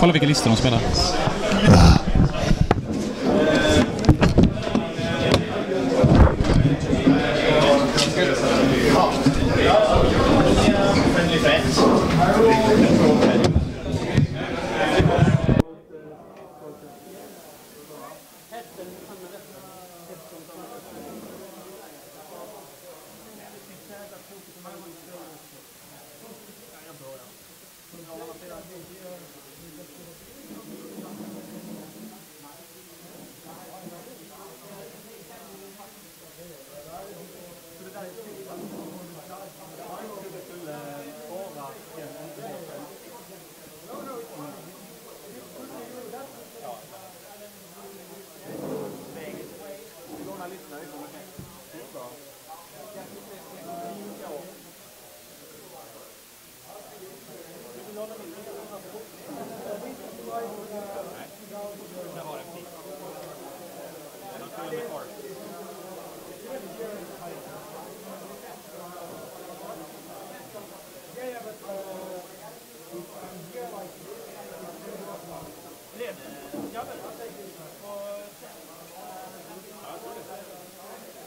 Kolla vilka listor de spelar.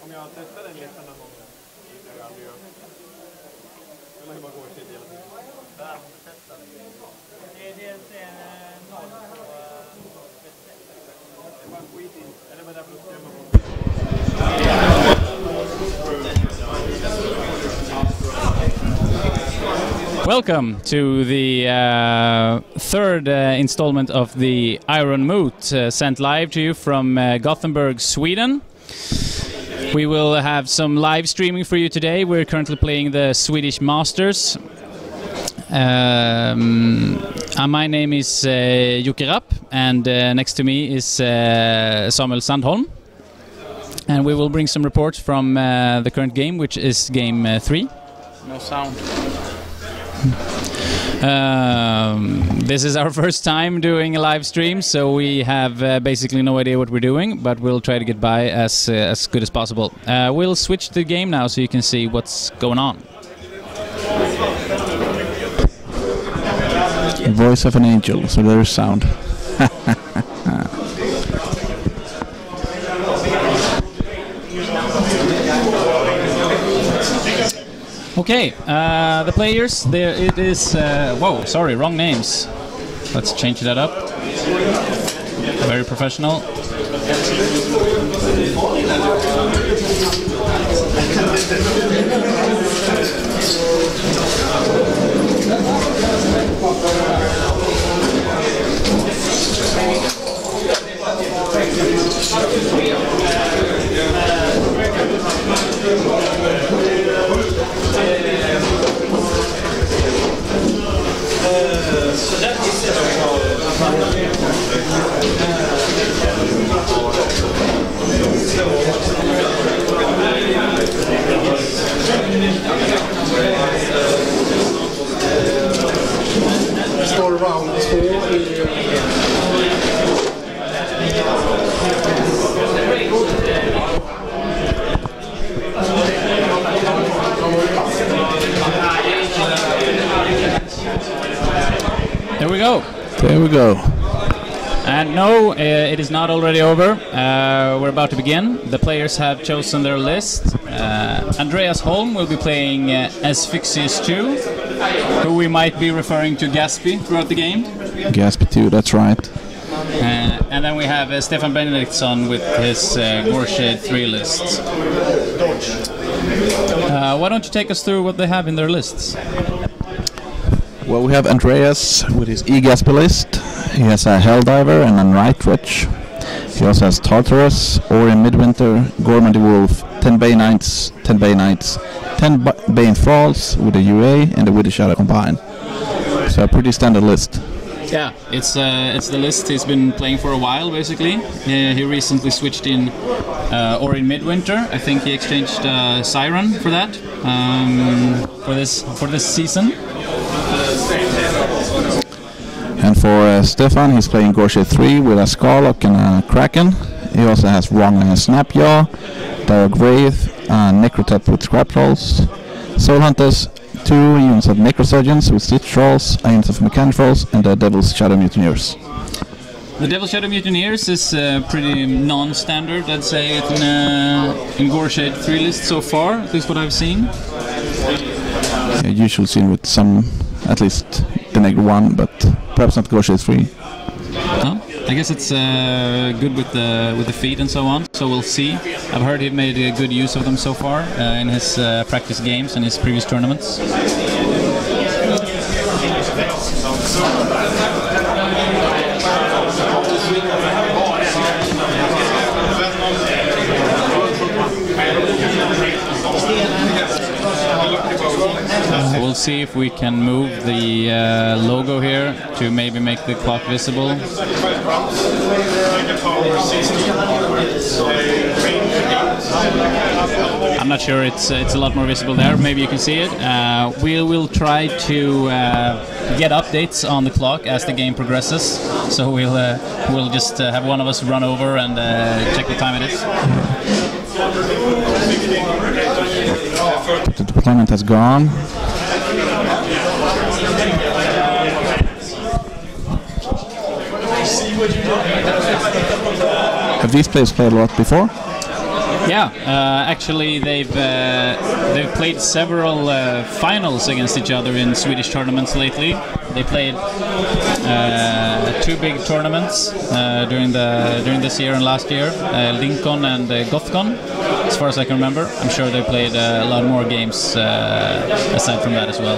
Om jag testar den listan någon gång så jag aldrig gör. Jag vill bara gå i tid hela tiden. Ja, testa. Det är noll på det är bara skit in. Eller bara därför att skrämma på. Welcome to the third installment of the Iron Moot, sent live to you from Gothenburg, Sweden. We will have some live streaming for you today. We're currently playing the Swedish Masters. My name is Jocke Rapp, and next to me is Samuel Sandholm. And we will bring some reports from the current game, which is game 3. No sound. This is our first time doing a live stream, so we have basically no idea what we're doing, but we'll try to get by as good as possible. We'll switch the game now so you can see what's going on. Voice of an angel, so there is sound. Okay, the players, there it is, whoa, sorry, wrong names. Let's change that up. Very professional. There we go. There we go. And no, it is not already over. We're about to begin. The players have chosen their list. Andreas Holm will be playing Apshyxious2, who we might be referring to Gaspy throughout the game. Gaspy 2, that's right. And then we have Stefan Benediktsson with his Goreshade3 list. Why don't you take us through what they have in their lists? Well, we have Andreas with his E-Gaspy list. He has a Helldiver and a Night Witch. He also has Tartarus, Ori Midwinter, Gorman the Wolf, 10 Bay Knights, 10 Bay Knights, 10 Bane Thralls with a UA and the Wither Shadow combined. So a pretty standard list. Yeah, it's the list he's been playing for a while, basically. He recently switched in Ori Midwinter. I think he exchanged Siren for that for this season. And for Stefan, he's playing Goreshade3 with a Scarlock and a Kraken. He also has Wrong and a Snapjaw, Dark Wraith, Necrotep with Scrap Trolls, Soul Hunters, two units of Necrosurgeons with Stitch Trolls, a unit of Mechanic Trolls, and the Devil's Shadow Mutineers. The Devil's Shadow Mutineers is pretty non-standard, I'd say, in Goreshade3 list so far, at least what I've seen. Usual scene with some, at least the -1, but perhaps not Goreshade3. No? I guess it's good with the feet and so on, so we'll see. I've heard he made a good use of them so far in his practice games and his previous tournaments. We'll see if we can move the logo here to maybe make the clock visible. I'm not sure it's a lot more visible there. Maybe you can see it. We will try to get updates on the clock as the game progresses. So we'll just have one of us run over and check what time it is. The deployment has gone. Have these players played a lot before? Yeah, actually they've played several finals against each other in Swedish tournaments lately. They played two big tournaments during this year and last year, Lincoln and Gothcon, as far as I can remember. I'm sure they played a lot more games aside from that as well.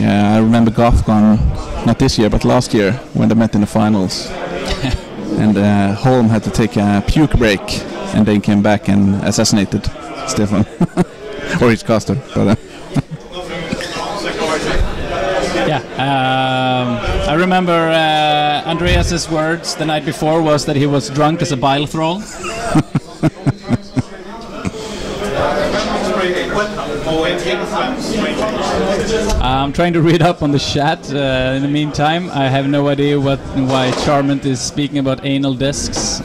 Yeah, I remember Gothcon, not this year but last year, when they met in the finals. And Holm had to take a puke break, and then came back and assassinated Stefan, or his caster. But, yeah, I remember Andreas's words the night before was that he was drunk as a bile thrall. I'm trying to read up on the chat. In the meantime, I have no idea why Charmant is speaking about anal discs.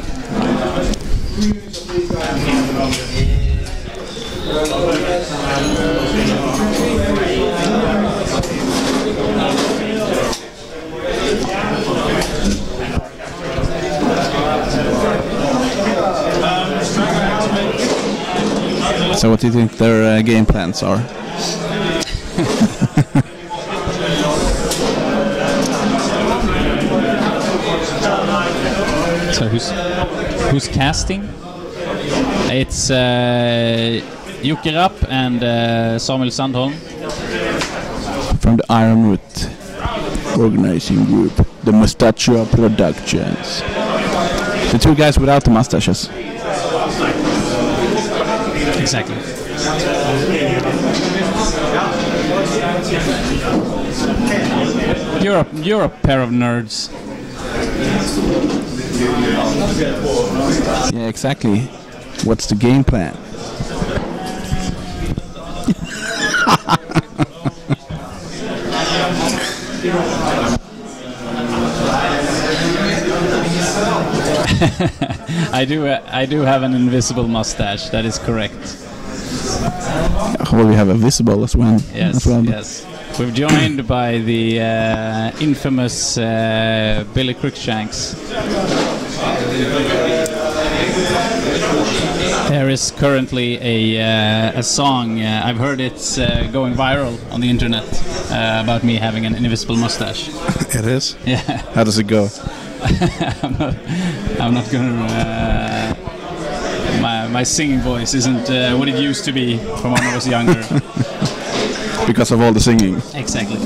so what do you think their game plans are? So who's casting? It's Jocke Rapp and Samuel Sandholm. From the Iron Moot organizing group, the Mustachio Productions. The two guys without the mustaches. Exactly. You're a pair of nerds. Yeah, exactly. What's the game plan? I do have an invisible mustache. That is correct. Well, we have a visible as well. Yes, yes. We're joined by the infamous Billy Crookshanks. There is currently a song, I've heard it's going viral on the internet, about me having an invisible mustache. It is? Yeah. How does it go? I'm not gonna... my singing voice isn't what it used to be from when I was younger. Because of all the singing. Exactly.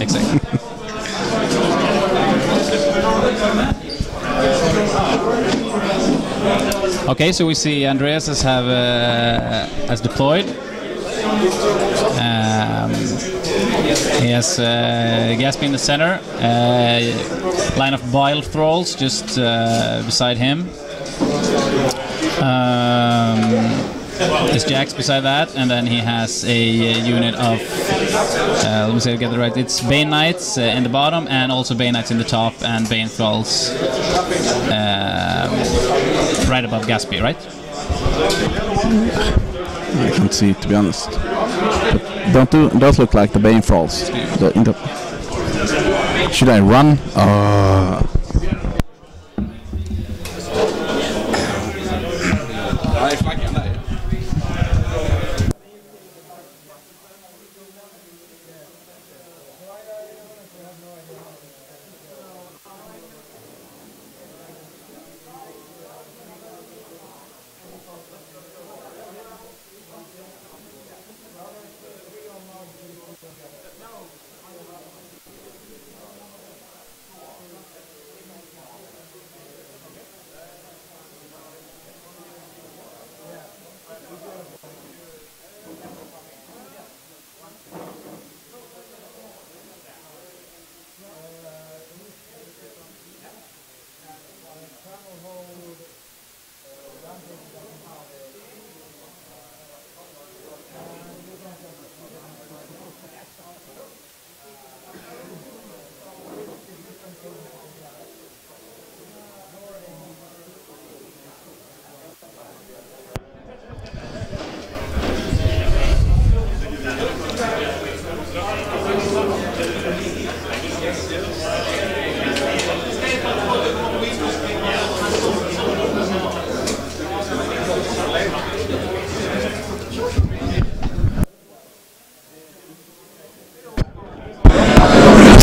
Okay, so we see Andreas has deployed. He has Gaspy in the center. Line of bile thralls just beside him. There's Jax beside that, and then he has a unit of, let me see if I get it right, it's Bane Knights in the bottom, and also Bane Knights in the top, and Bane Thralls right above Gaspy, right? I can't see it, to be honest. But Don't look like the Bane Falls. Should I run?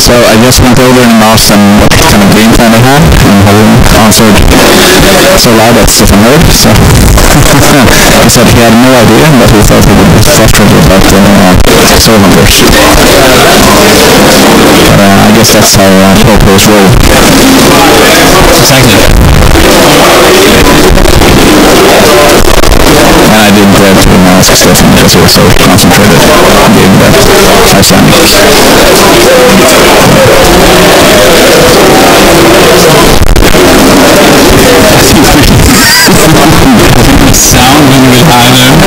So I just went over and asked them what kind of game plan they had, and Holm answered so loud that Stefan heard. So he said he had no idea, but he thought he would be frustrated about soul hunters. But I guess that's how pro players roll. Exactly. And I didn't dare to ask Stefan because he was so concentrated on getting that Icelandic. Sound when you hide them.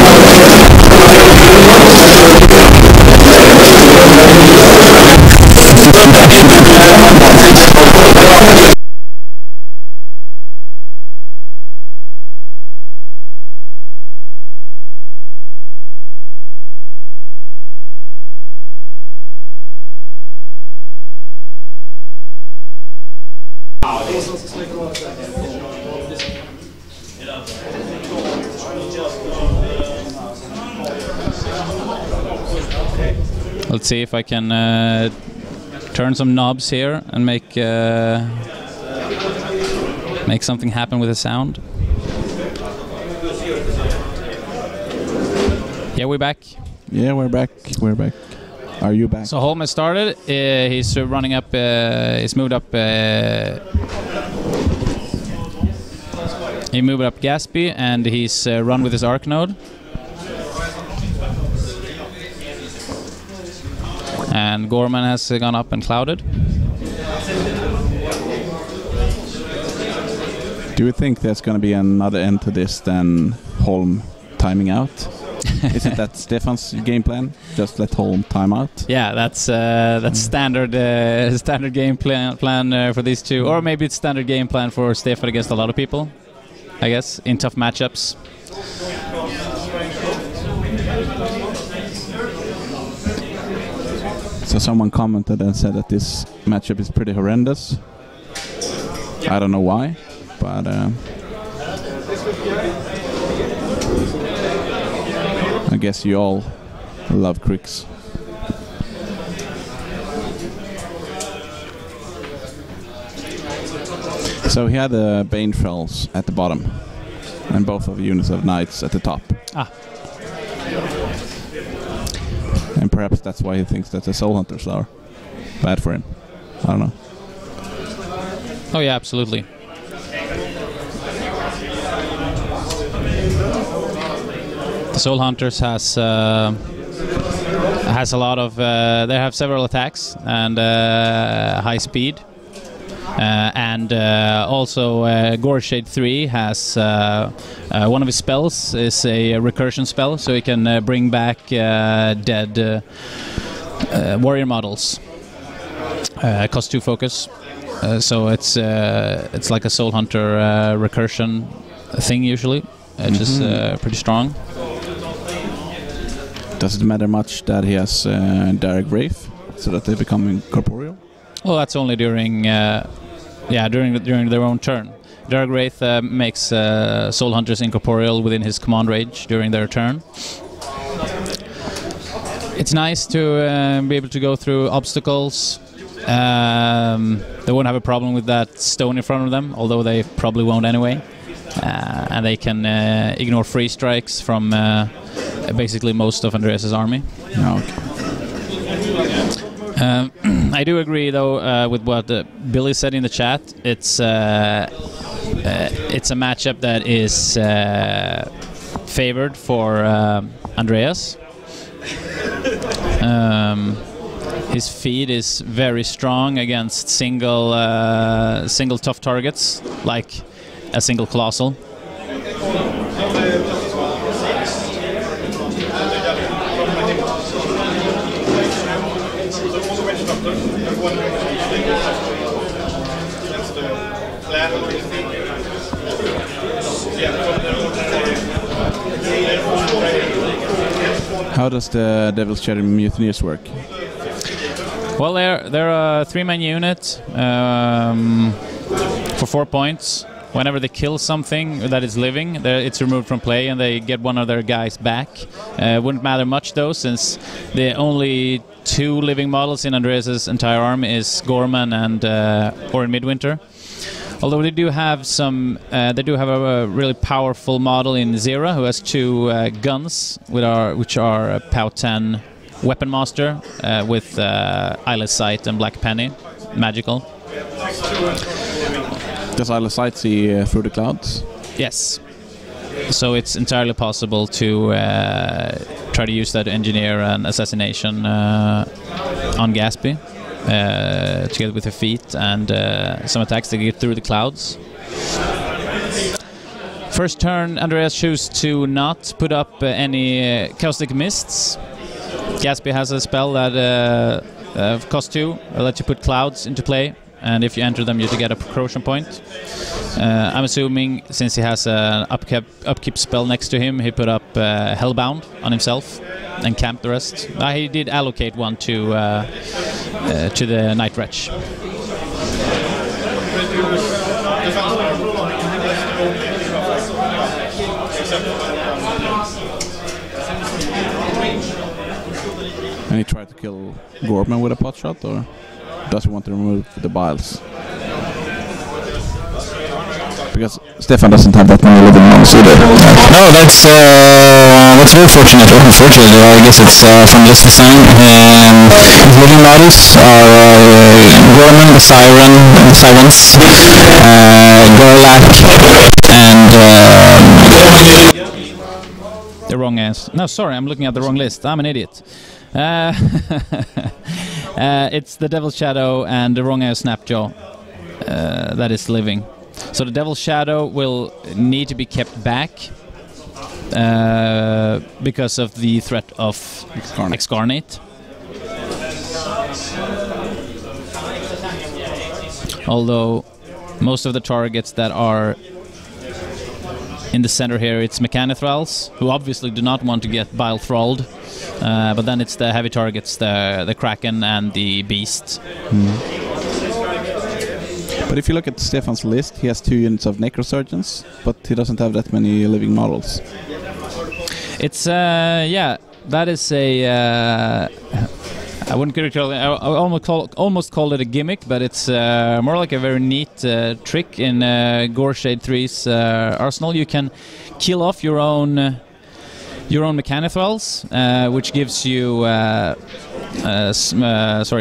Let's see if I can turn some knobs here and make something happen with the sound. Yeah, we're back. Yeah, we're back. We're back. Are you back? So Holm has started. He's running up. He's moved up. He moved up Gaspy, and he's run with his arc node. And Gorman has gone up and clouded. Do you think there's going to be another end to this than Holm timing out? Isn't that Stefan's game plan? Just let Holm time out? Yeah, that's standard standard game plan for these two, or maybe it's standard game plan for Stefan against a lot of people, I guess, in tough matchups. So someone commented and said that this matchup is pretty horrendous. I don't know why, but I guess you all love Cricks. So he had the Banefells at the bottom, and both of the units of Knights at the top. Ah. And perhaps that's why he thinks that the Soul Hunters are bad for him. I don't know. Oh yeah, absolutely. The Soul Hunters has a lot of. They have several attacks and high speed, and also Goreshade3 has one of his spells is a recursion spell, so he can bring back dead warrior models. Cost 2 focus, so it's like a Soul Hunter recursion thing usually, which is pretty strong. Does it matter much that he has direct wraith, so that they become incorporeal? Well, that's only during during their own turn. Direct Wraith makes Soul Hunters incorporeal within his command range during their turn. It's nice to be able to go through obstacles. They won't have a problem with that stone in front of them, although they probably won't anyway. And they can ignore free strikes from basically most of Andreas' army. Oh, okay. I do agree, though, with what Billy said in the chat. It's a matchup that is favored for Andreas. His feed is very strong against single tough targets, like a single colossal. How does the Devil's Shadow Mutineers work? Well, they're a 3-man unit for 4 points. Whenever they kill something that is living, it's removed from play and they get one of their guys back. Wouldn't matter much though, since the only 2 living models in Andreas' entire army is Gorman and Orin Midwinter. Although they do have a really powerful model in Zera who has 2 guns which are POW 10 Weapon Master with Eyeless Sight and Black Penny, magical. Does Eyeless Sight see through the clouds? Yes. So it's entirely possible to try to use that to engineer an assassination on Gatsby. Together with her feet and some attacks to get through the clouds. First turn, Andreas chooses to not put up any caustic mists. Gatsby has a spell that costs 2, lets you put clouds into play, and if you enter them, you get a corrosion point. I'm assuming since he has an upkeep spell next to him, he put up Hellbound on himself and camped the rest. He did allocate one to the Night Wretch. And he tried to kill Gorman with a pot shot, or does he want to remove the biles? Because Stefan doesn't have that many living models either. No, that's very fortunate. Unfortunately, I guess it's from list design. His living models are Gorman, the Sirens, Gorlak, and the wrong answer. No, sorry, I'm looking at the wrong list. I'm an idiot. It's the Devil's Shadow and the wrong Snapjaw that is living. So the Devil's Shadow will need to be kept back because of the threat of Excarnate. Although most of the targets that are in the center here, it's Mechanithrals, who obviously do not want to get Bile Thralled, but then it's the heavy targets, the Kraken and the Beast. But if you look at Stefan's list, he has 2 units of Necrosurgeons, but he doesn't have that many living models. It's, yeah, that is a... I wouldn't call it, I almost call it a gimmick, but it's more like a very neat trick in Goreshade3's arsenal. You can kill off your own Mechanithrals, which gives you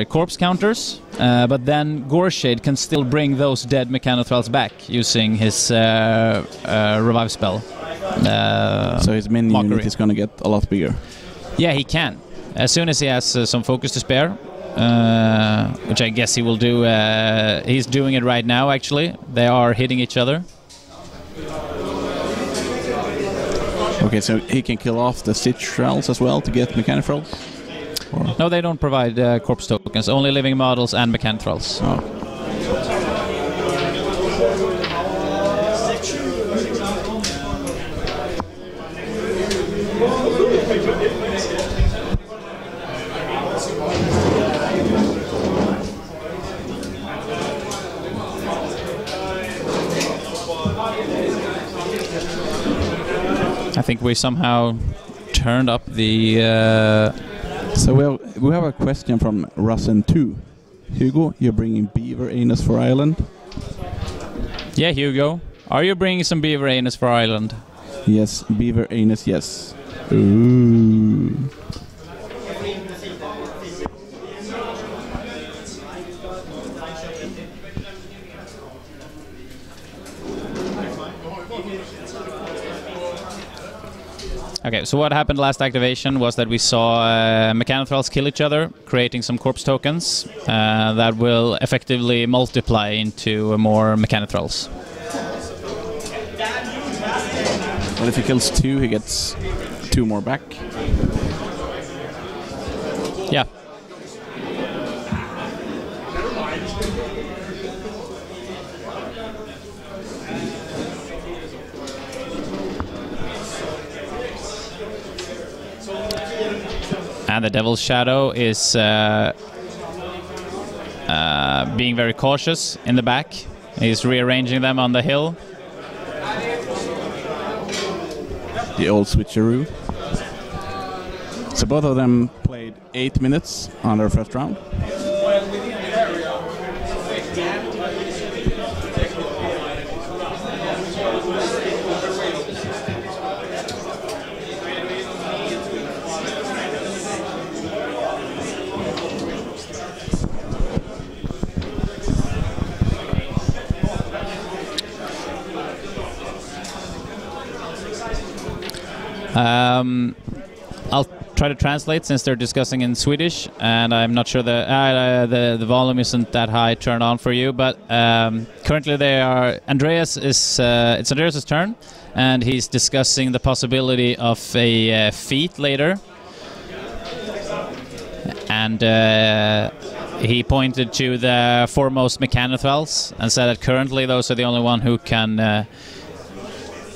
corpse counters, but then Goreshade can still bring those dead Mechanithrals back using his revive spell. So his main unit is going to get a lot bigger. Yeah, he can. As soon as he has some focus to spare, which I guess he will do. He's doing it right now, actually. They are hitting each other. Okay, so he can kill off the Stitch Shrells as well to get Mechanithrals? No, they don't provide corpse tokens, only living models and Mechanithrals. Oh. I think we somehow turned up the... So we have a question from Russen2. Hugo, you're bringing beaver anus for Ireland? Yeah, Hugo. Are you bringing some beaver anus for Ireland? Yes, beaver anus, yes. Ooh. Okay, so what happened last activation was that we saw Mechanothralls kill each other, creating some corpse tokens that will effectively multiply into more Mechanothralls. Well, if he kills 2, he gets 2 more back. Yeah. And the Devil's Shadow is being very cautious in the back. He's rearranging them on the hill. The old switcheroo. So both of them played 8 minutes on their first round. I'll try to translate since they're discussing in Swedish, and I'm not sure the volume isn't that high turned on for you. But currently, they are. Andreas is. It's Andreas's turn, and he's discussing the possibility of a feat later. And he pointed to the foremost Mechanothralls and said that currently those are the only one who can.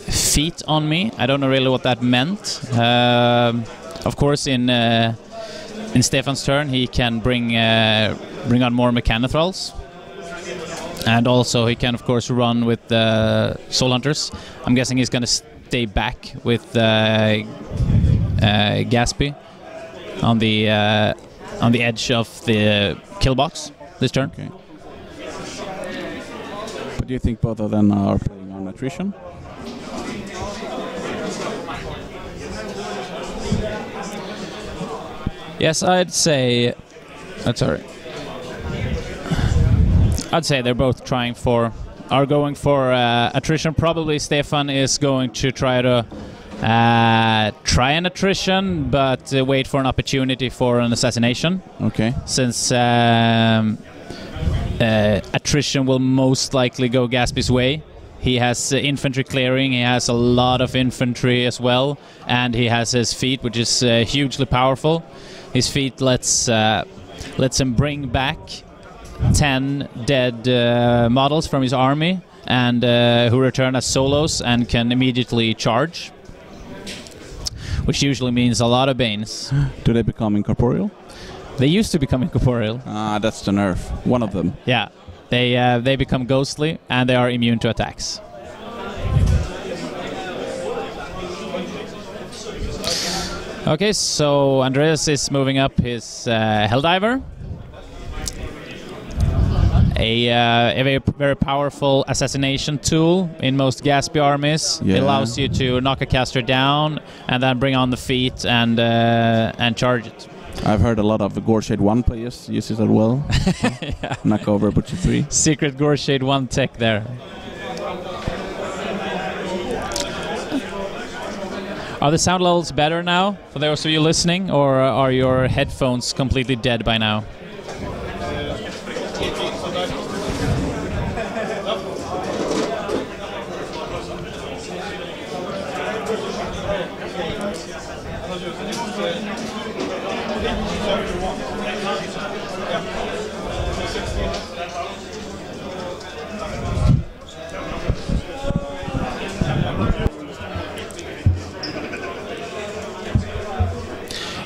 Feet on me. I don't know really what that meant. Of course, in Stefan's turn, he can bring on more Mechanothralls, and also he can, of course, run with the Soul Hunters. I'm guessing he's going to stay back with Gaspy on the edge of the kill box this turn. Okay. But do you think both of them are playing on attrition? Yes, I'd say. That's alright. I'd say they're both going for attrition. Probably Stefan is going to try to try an attrition, but wait for an opportunity for an assassination. Okay. Since attrition will most likely go Gaspy's way. He has infantry clearing, he has a lot of infantry as well, and he has his feat, which is hugely powerful. His feat lets him bring back 10 dead models from his army, and who return as solos and can immediately charge, which usually means a lot of Banes. Do they become incorporeal? They used to become incorporeal. Ah, that's the nerf. One of them. Yeah. They become ghostly, and they are immune to attacks. Okay, so Andreas is moving up his Helldiver. A very powerful assassination tool in most Gaspy armies. Yeah. It allows you to knock a caster down and then bring on the feat and charge it. I've heard a lot of Goreshade1 players use it as well. Yeah. Knock over Butcher 3. Secret Goreshade1 tech there. Are the sound levels better now for those of you listening, or are your headphones completely dead by now?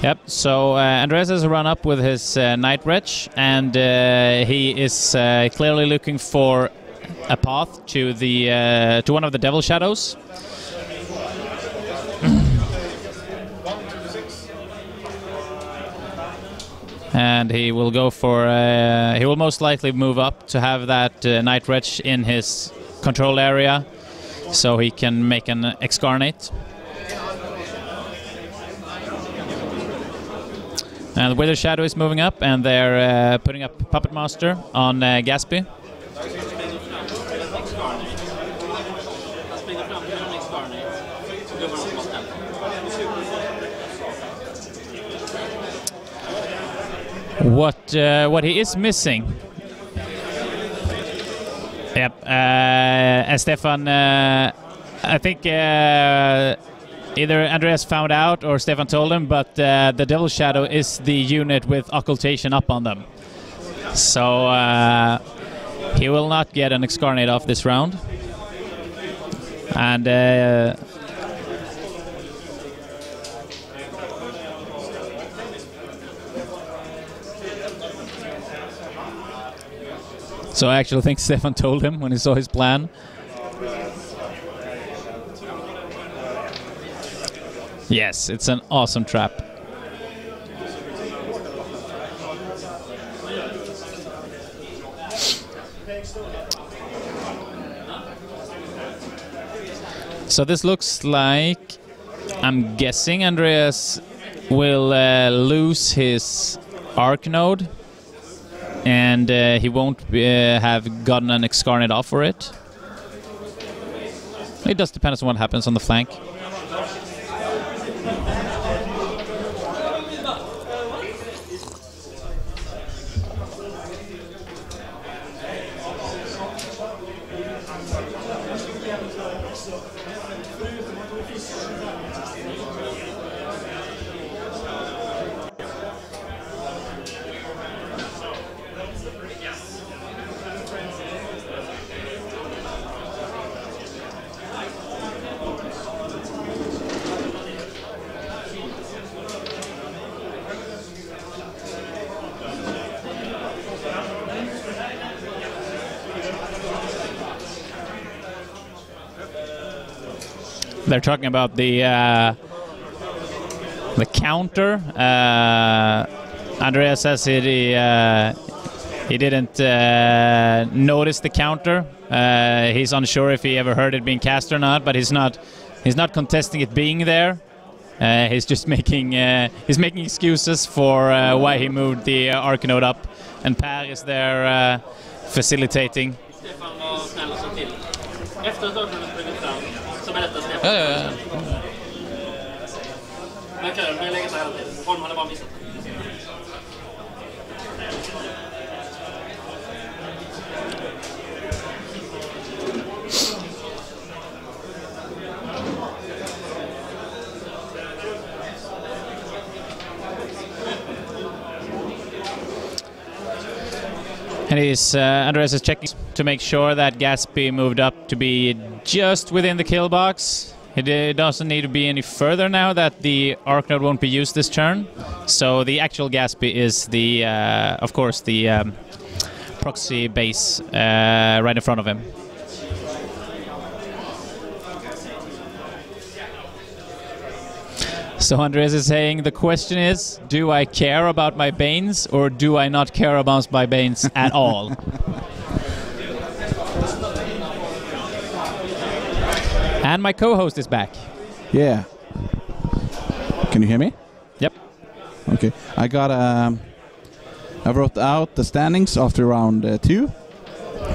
Yep, so Andreas has run up with his Night Wretch, and he is clearly looking for a path to the to one of the Devil Shadows. And he will go for... he will most likely move up to have that Night Wretch in his control area, so he can make an Excarnate. And the Wither Shadow is moving up, and they're putting up Puppet Master on Gaspy. What he is missing... Yep, Stefan, I think either Andreas found out or Stefan told him, but the Devil Shadow is the unit with Occultation up on them. So he will not get an Excarnate off this round. And so I actually think Stefan told him when he saw his plan. Yes, it's an awesome trap. So this looks like, I'm guessing Andreas will lose his Arc Node, and he won't have gotten an Excarnate off for it. It does depend on what happens on the flank. They're talking about the counter. Andreas says he didn't notice the counter. He's unsure if he ever heard it being cast or not, but he's not contesting it being there. He's just making excuses for why he moved the Arc Node up, and Per is there facilitating. Stefan var snäll och såg till. Efter att Ark Node sprungit fram så berättar Stefan. Ja. Men kören börjar lägga sig hela tiden. Holm hade bara missat. And Andreas is checking to make sure that Gaspy moved up to be just within the kill box. It doesn't need to be any further now that the Arc Node won't be used this turn. So the actual Gaspy is the, of course, the proxy base right in front of him. So Andreas is saying, the question is, do I care about my Banes or do I not care about my Banes at all? And my co-host is back. Yeah. Can you hear me? Yep. Okay. I wrote out the standings after round 2.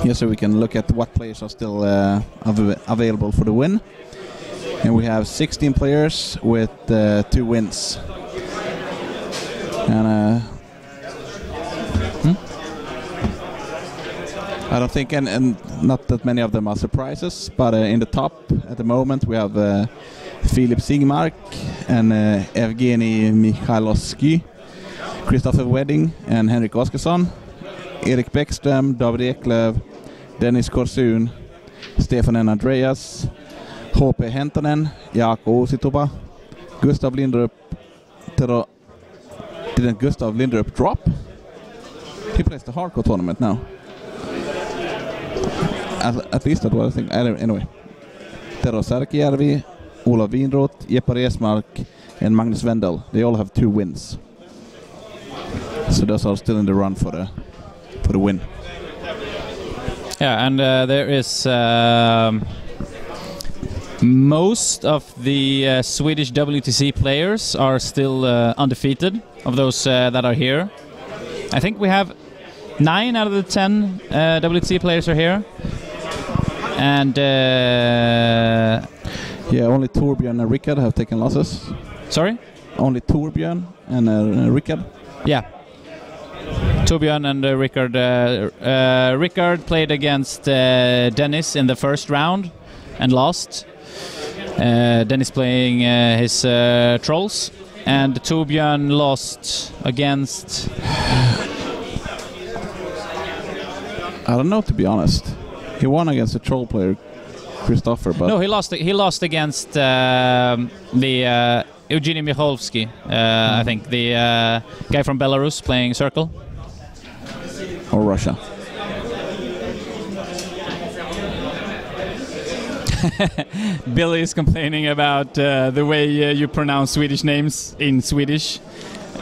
Here so we can look at what players are still available for the win. And we have 16 players with 2 wins. And I don't think, and not that many of them are surprises, but in the top at the moment we have Filip Sigmark and Evgeny Mikhailovsky, Christopher Wedding and Henrik Oskarsson, Erik Bäckström, David Eklöf, Dennis Korsun, Stefan and Andreas, HP Hentonen, Jaakko Uusitupa, Gustav Lindrup. Didn't Gustav Lindrup drop? He plays the hardcore tournament now. At least that's what I think. Anyway. Tero Särkijärvi, Olof Winroth, Jeppe Resmark and Magnus Wendel. They all have 2 wins. So those are still in the run for the win. Yeah, and there is most of the Swedish WTC players are still undefeated, of those that are here. I think we have 9 out of the 10 WTC players are here. And yeah, only Torbjörn and Rickard have taken losses. Sorry? Only Torbjörn and Rickard. Yeah. Torbjörn and Rickard. Rickard played against Dennis in the first round and lost. Dennis playing his trolls, and Torbjörn lost against. I don't know, to be honest. He won against the troll player, Christopher, but No, he lost against the Evgeny Mikhailsky, I think, the guy from Belarus playing Circle. or Russia. Billy is complaining about the way you pronounce Swedish names in Swedish,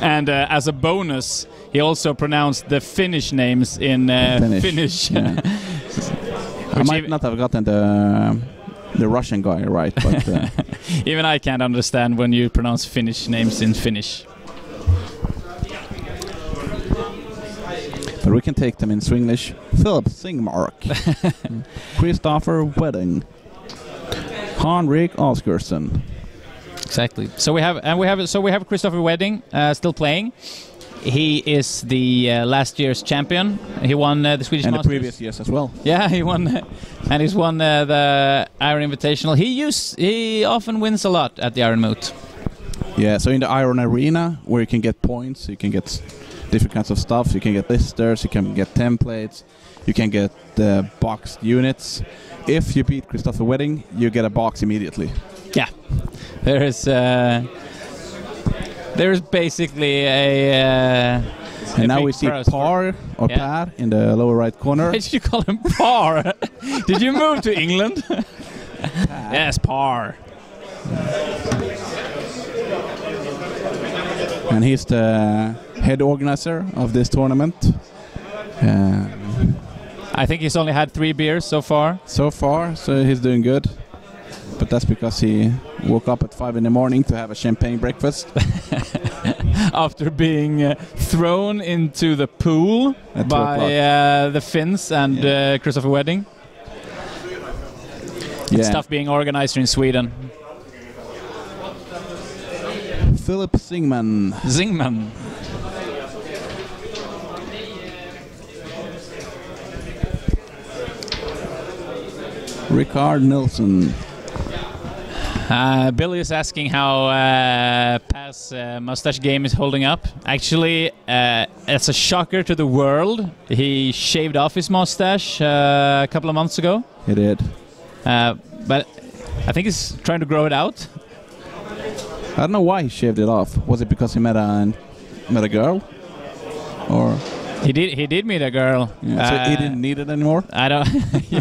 and as a bonus, he also pronounced the Finnish names in Finnish. Yeah. I might not have gotten the Russian guy right, but even I can't understand when you pronounce Finnish names in Finnish. but we can take them in Swedish. Philip Singmark, Christopher Wedding, Henrik Oscarsson. Exactly. So we have Christopher Wedding still playing. He is the last year's champion. He won the Swedish And Masters. the previous years as well. Yeah, he won, and he's won the Iron Invitational. He often wins a lot at the Iron Moot. Yeah, so in the Iron Arena, where you can get points, you can get different kinds of stuff. You can get listers, you can get templates, you can get boxed units. If you beat Christopher Wedding, you get a box immediately. Yeah, there is basically a. And now we see Par or Yeah. Per in the lower right corner. Why did you call him Par? Did you move to England? Yes, Par. And he's the head organizer of this tournament. I think he's only had 3 beers so far. So far, so he's doing good. But that's because he woke up at 5 in the morning to have a champagne breakfast. After being thrown into the pool At 2 by o'clock. the Finns and Christopher Wedding. It's tough being organizer in Sweden. Philip Singman. Zingman. Rickard Nilsson. Billy is asking how Paz mustache game is holding up. Actually, it's a shocker to the world. He shaved off his mustache a couple of months ago. He did. But I think he's trying to grow it out. I don't know why he shaved it off. Was it because he met a girl? Or He did meet a girl. so he didn't need it anymore? I don't. Yeah.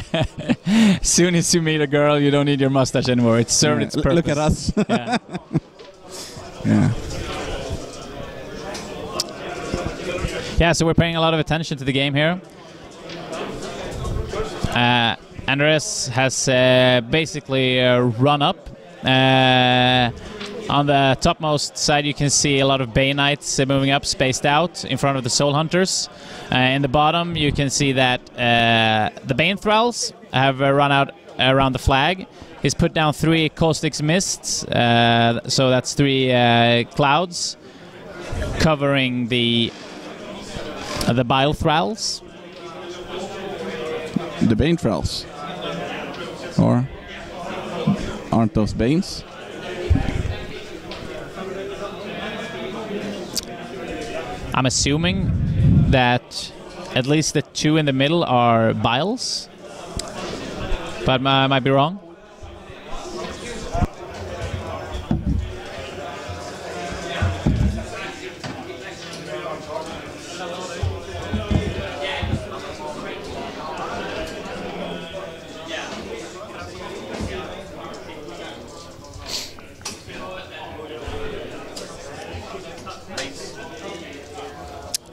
As soon as you meet a girl, you don't need your mustache anymore. It's served its purpose. Look at us. Yeah. Yeah. Yeah, so we're paying a lot of attention to the game here. Andreas has basically run up. On the topmost side, you can see a lot of Bay Knights moving up, spaced out in front of the Soul Hunters. In the bottom, you can see that the Bane Thralls have run out around the flag. He's put down 3 Caustic Mists, so that's 3 clouds covering the Bile Thralls. The Bane Thralls. Or aren't those Banes? I'm assuming that at least the 2 in the middle are Biles, but I might be wrong.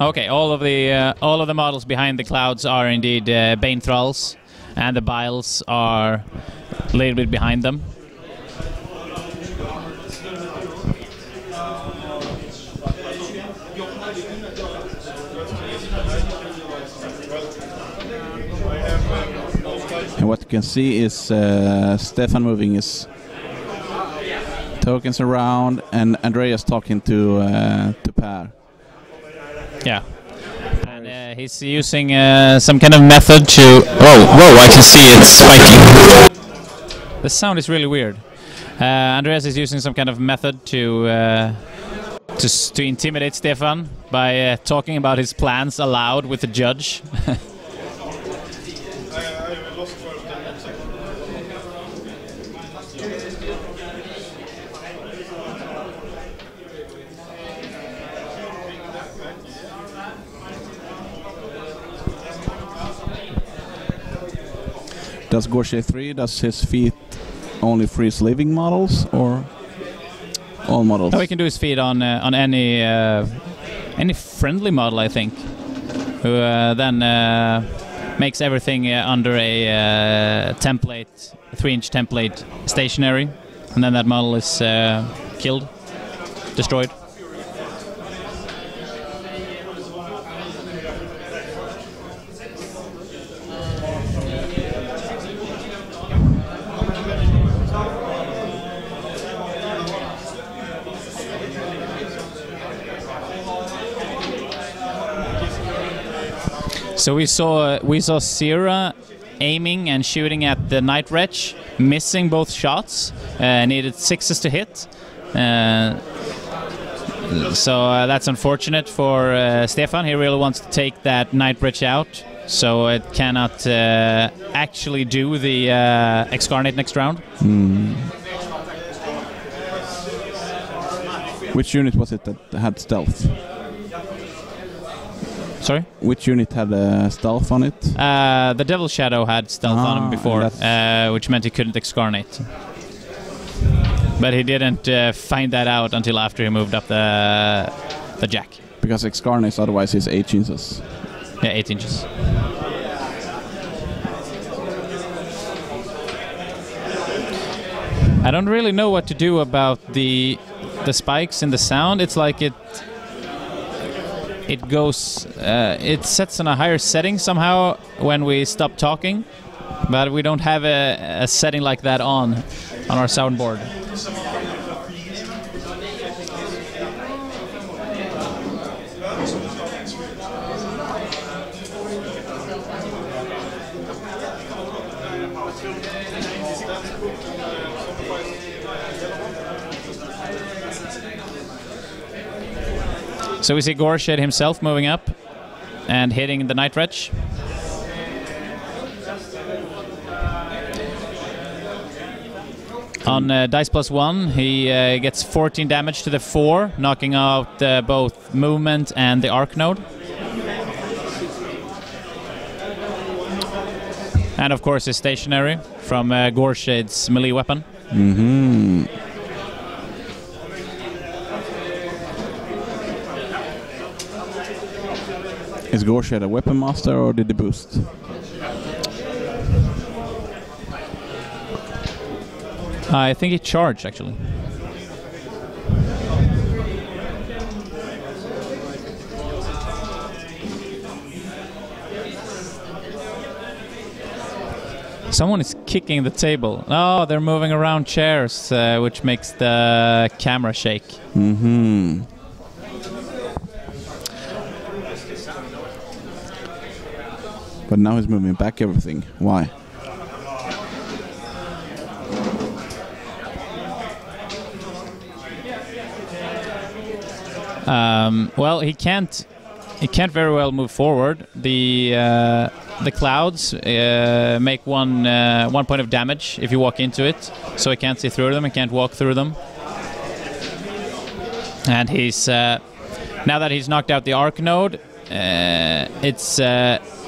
Okay, all of the models behind the clouds are indeed Bane Thralls, and the Biles are a little bit behind them. And what you can see is Stefan moving his tokens around, and Andreas talking to Per. Yeah. And he's using some kind of method to... Whoa, I can see it spiking. The sound is really weird. Andreas is using some kind of method to intimidate Stefan by talking about his plans aloud with the judge. Does Goreshade3, does his feet only freeze living models or all models? No, he can do his feed on any friendly model, I think, who then makes everything under a template, 3-inch template, stationary, and then that model is killed, destroyed. So we saw Sierra aiming and shooting at the Night Wretch, missing both shots, needed 6s to hit. So that's unfortunate for Stefan. He really wants to take that Night Wretch out, so it cannot actually do the Excarnate next round. Which unit was it that had stealth? Sorry? Which unit had stealth on it? The Devil Shadow had stealth on him before, which meant he couldn't Excarnate. But he didn't find that out until after he moved up the jack. Because Excarnate otherwise is 8 inches. Yeah, 8 inches. I don't really know what to do about the spikes in the sound. It's like it goes, it sets on a higher setting somehow when we stop talking, but we don't have a setting like that on our soundboard. So we see Goreshade himself moving up and hitting the Night Wretch. On dice +1, he gets 14 damage to the 4, knocking out both movement and the arc node. And of course, his stationary from Goreshade's melee weapon. Is Goreshade a weapon master or did he boost? I think he charged, actually. Someone is kicking the table. Oh, they're moving around chairs, which makes the camera shake. But now he's moving back everything. Why? Well, he can't very well move forward. The clouds make one point of damage if you walk into it, so he can't see through them. He can't walk through them. And he's now that he's knocked out the arc node, it's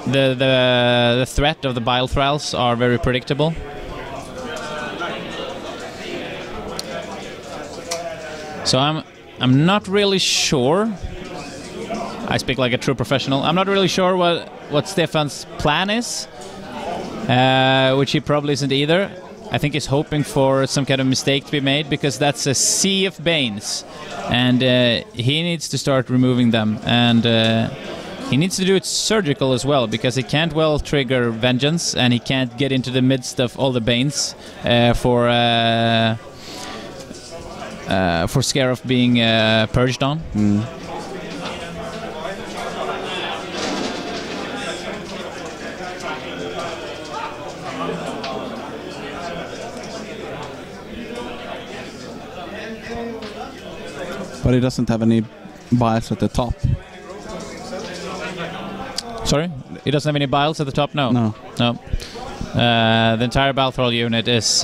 the threat of the Bile Thralls are very predictable. So I'm not really sure I speak like a true professional. I'm not really sure what Stefan's plan is, which he probably isn't either. I think he's hoping for some kind of mistake to be made, because that's a sea of Banes, and he needs to start removing them, and he needs to do it surgical as well, because he can't well trigger Vengeance, and he can't get into the midst of all the Banes for Scarif being purged on. But he doesn't have any bias at the top. Sorry? He doesn't have any biles at the top? No. No. The entire Balthrall unit is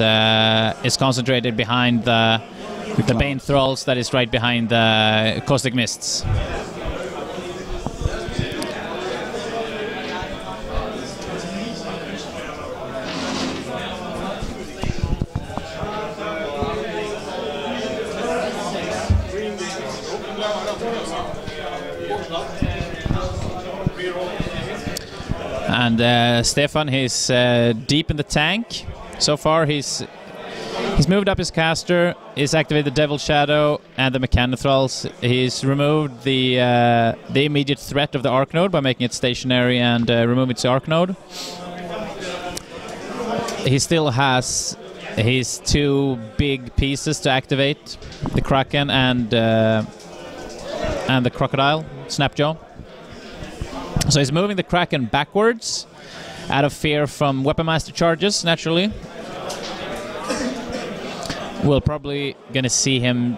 concentrated behind the Bane Thralls that is right behind the Caustic Mists. And Stefan, he's deep in the tank. So far, he's moved up his caster. He's activated the Devil Shadow and the Mechanothralls. He's removed the immediate threat of the Arc Node by making it stationary and remove its Arc Node. He still has his two big pieces to activate: the Kraken and the Crocodile, Snapjaw. So he's moving the Kraken backwards, out of fear from Weapon Master charges, naturally. We're probably gonna see him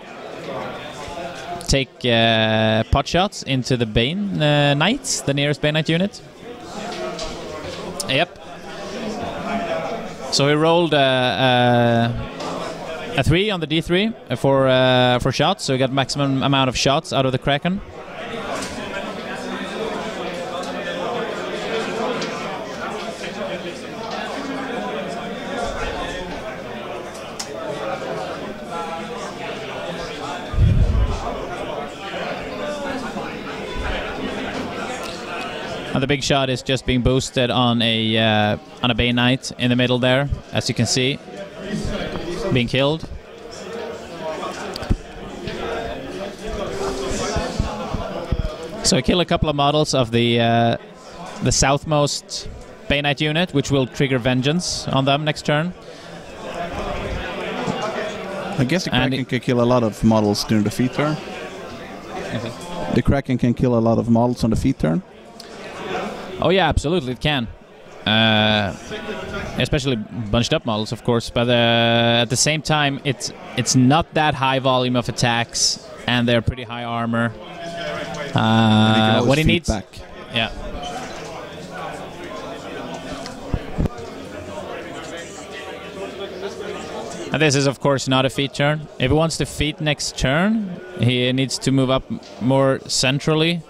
take pot shots into the Bane Knights, the nearest Bane Knight unit. Yep. So he rolled a 3 on the D3 for shots, so he got maximum amount of shots out of the Kraken. And the big shot is just being boosted on a Bane Knight in the middle there, as you can see, being killed. So I kill a couple of models of the southmost Bane Knight unit, which will trigger Vengeance on them next turn. I guess the Kraken can kill a lot of models during the feat turn. The Kraken can kill a lot of models on the feat turn. Oh yeah, absolutely, it can. Especially bunched up models, of course. But at the same time, it's not that high volume of attacks, and they're pretty high armor. What he needs, back. Yeah. And this is, of course, not a feat turn. If he wants to feat next turn, he needs to move up more centrally.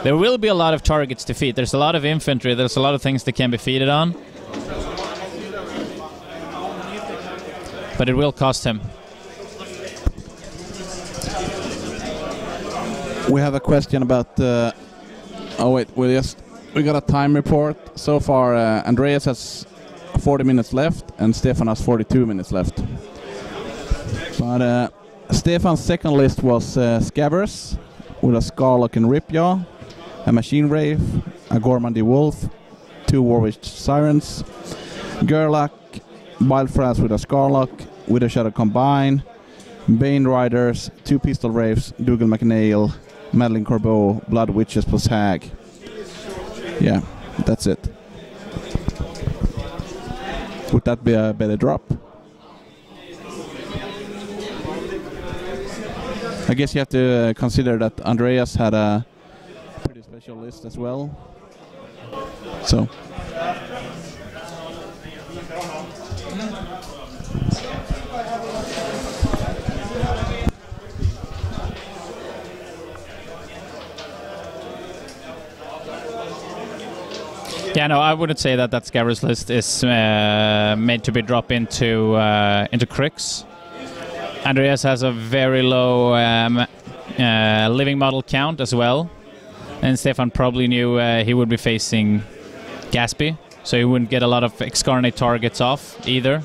There will be a lot of targets to feat. There's a lot of infantry. There's a lot of things that can be feated on. But it will cost him. We have a question about... oh wait, we got a time report. So far, Andreas has 40 minutes left and Stefan has 42 minutes left. But Stefan's second list was Scabbers with a Scarlock and Ripjaw, a Machine Wraith, a Gormandy Wolf, 2 Warwick Sirens, Gerlach, Wildfrass with a Scarlock, with a Shadow Combine, Bane Riders, 2 Pistol Wraiths, Dougal McNail, Madeline Corbeau, Blood Witches plus Hag. Yeah, that's it. Would that be a better drop? I guess you have to consider that Andreas had a pretty special list as well. So. Yeah, no, I wouldn't say that Scabbers list is made to be dropped into Crix. Andreas has a very low living model count as well. And Stefan probably knew he would be facing Gaspy, so he wouldn't get a lot of Excarnate targets off either.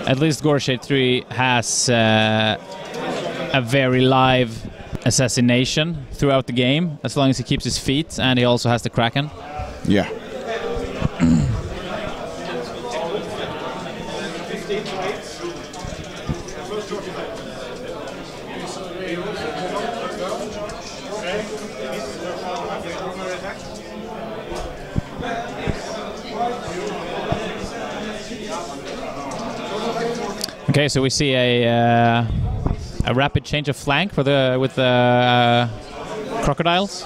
At least Goreshade3 has a very live assassination throughout the game, as long as he keeps his feet, and he also has the Kraken. Yeah. Okay, so we see a rapid change of flank with the crocodiles.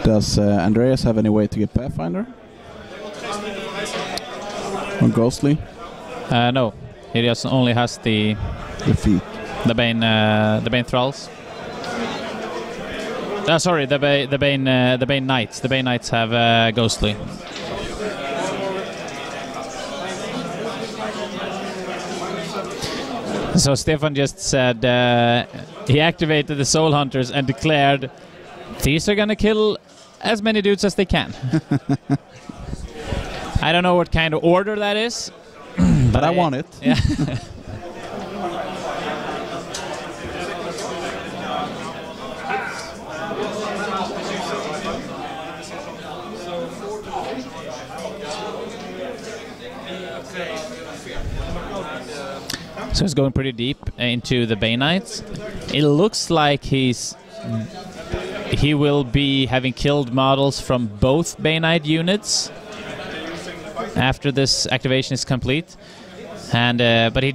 Does Andreas have any way to get Pathfinder? Or Ghostly? No, he just only has the feet. The Bane Thralls. Sorry, the Bane Knights. The Bane Knights have Ghostly. So Stefan just said he activated the Soul Hunters and declared these are gonna kill as many dudes as they can. I don't know what kind of order that is, but I want it. Yeah. So he's going pretty deep into the Bane Knights. It looks like he will be having killed models from both Bane Knight units after this activation is complete. And but he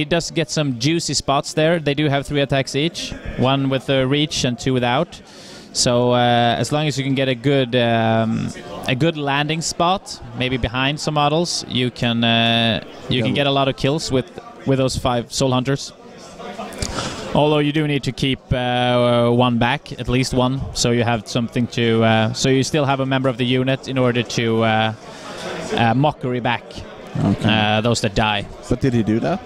does get some juicy spots there. They do have 3 attacks each, 1 with the reach and 2 without. So as long as you can get a good landing spot, maybe behind some models, you can get a lot of kills with those 5 Soul Hunters. Although you do need to keep 1 back, at least 1, so you have something to. So you still have a member of the unit in order to mockery back those that die. But did he do that?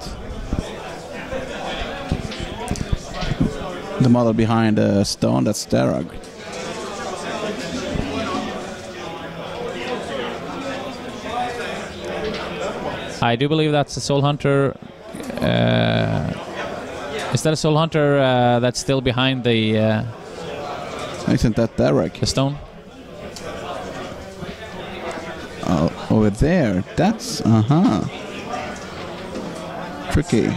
The model behind the stone, that's Darag. I do believe that's a Soul Hunter. Is that a Soul Hunter that's still behind the... Isn't that Darag? The stone? Oh, over there. That's... Tricky.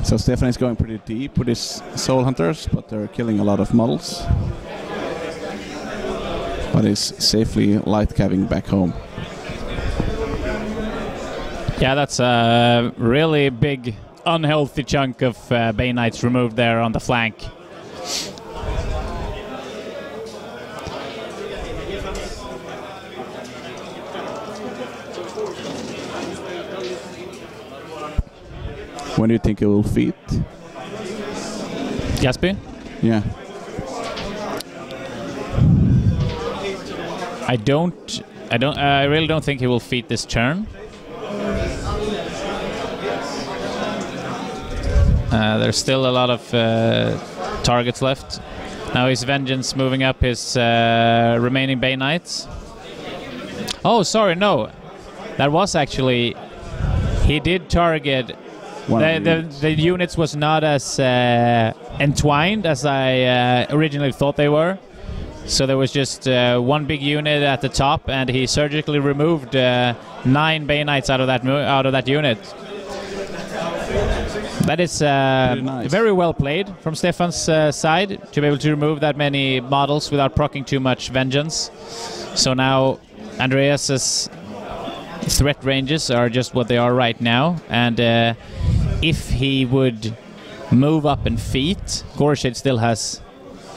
So Stefan is going pretty deep with his Soul Hunters, but they're killing a lot of models. But he's safely light cabbing back home. Yeah, that's a really big, unhealthy chunk of Bane Knights removed there on the flank. When do you think it will feed? Gaspy? Yeah. I really don't think he will feed this turn. There's still a lot of targets left. Now his Vengeance moving up his remaining Bane Knights. Oh, sorry, no. That was actually... He did target... The units was not as entwined as I originally thought they were. So there was just one big unit at the top, and he surgically removed 9 Bay Knights out of that unit. That is nice. very well played from Stefan's side to be able to remove that many models without proccing too much vengeance. So now Andreas's threat ranges are just what they are right now, and if he would move up in feet, Goreshade still has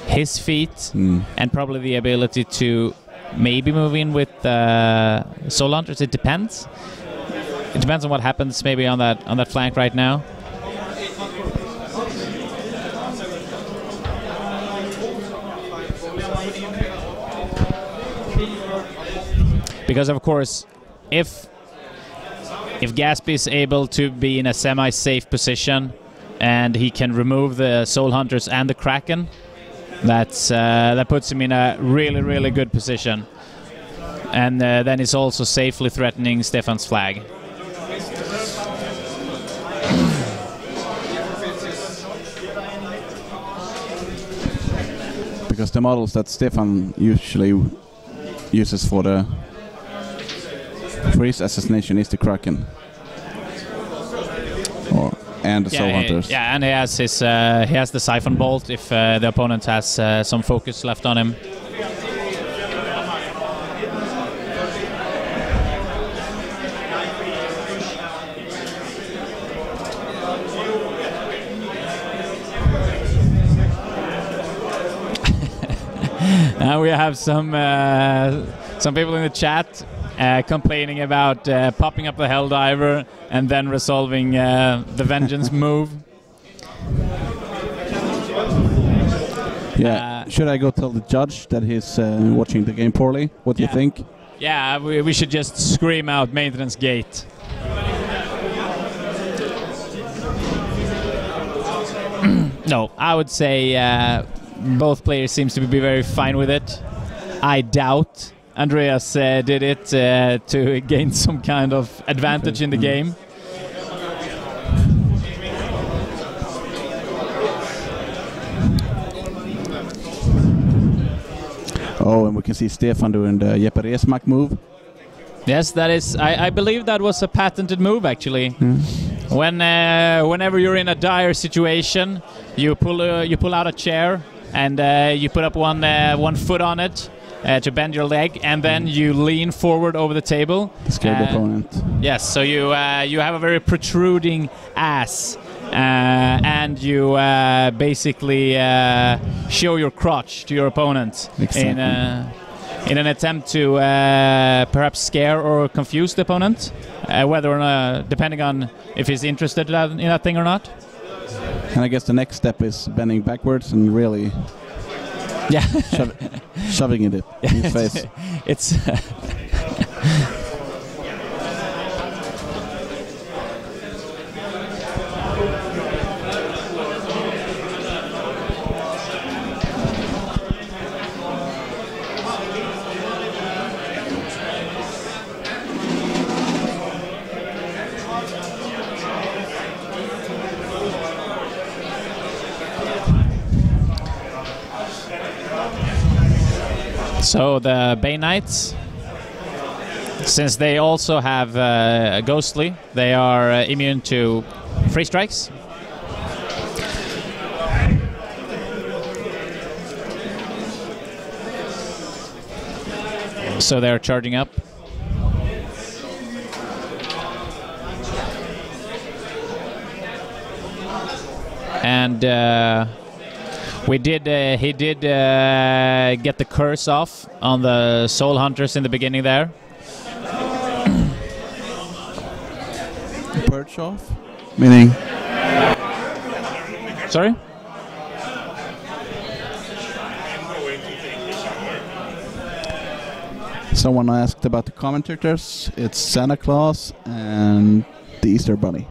his feet and probably the ability to maybe move in with Soul Hunters. It depends. It depends on what happens maybe on that flank right now. Because of course, if Gatsby is able to be in a semi-safe position and he can remove the Soul Hunters and the Kraken, that puts him in a really, really good position. And then he's also safely threatening Stefan's flag. Because the models that Stefan usually uses for his assassination is the Kraken. And the Soul Hunters. Yeah, and he has the Siphon Bolt if the opponent has some focus left on him. Now we have some people in the chat complaining about popping up the Helldiver and then resolving the Vengeance move. Yeah. Should I go tell the judge that he's watching the game poorly? What do you think? Yeah, we should just scream out Maintenance Gate. No, I would say both players seems to be very fine with it. I doubt Andreas did it to gain some kind of advantage in the game. Oh, and we can see Stefan doing the Jeppe Resmark move. Yes, that is. I believe that was a patented move, actually. Whenever you're in a dire situation, you pull out a chair and you put up one foot on it to bend your leg, and then you lean forward over the table. Scare the opponent. Yes, so you have a very protruding ass, and you basically show your crotch to your opponent in an attempt to perhaps scare or confuse the opponent, whether or not, depending on if he's interested in that thing or not. And I guess the next step is bending backwards and really shoving it in his face. It's so the Bay Knights, since they also have a Ghostly, they are immune to free strikes. So they're charging up. And he did get the curse off on the Soul Hunters in the beginning there. Perch off? Meaning? Sorry? Someone asked about the commentators. It's Santa Claus and the Easter Bunny.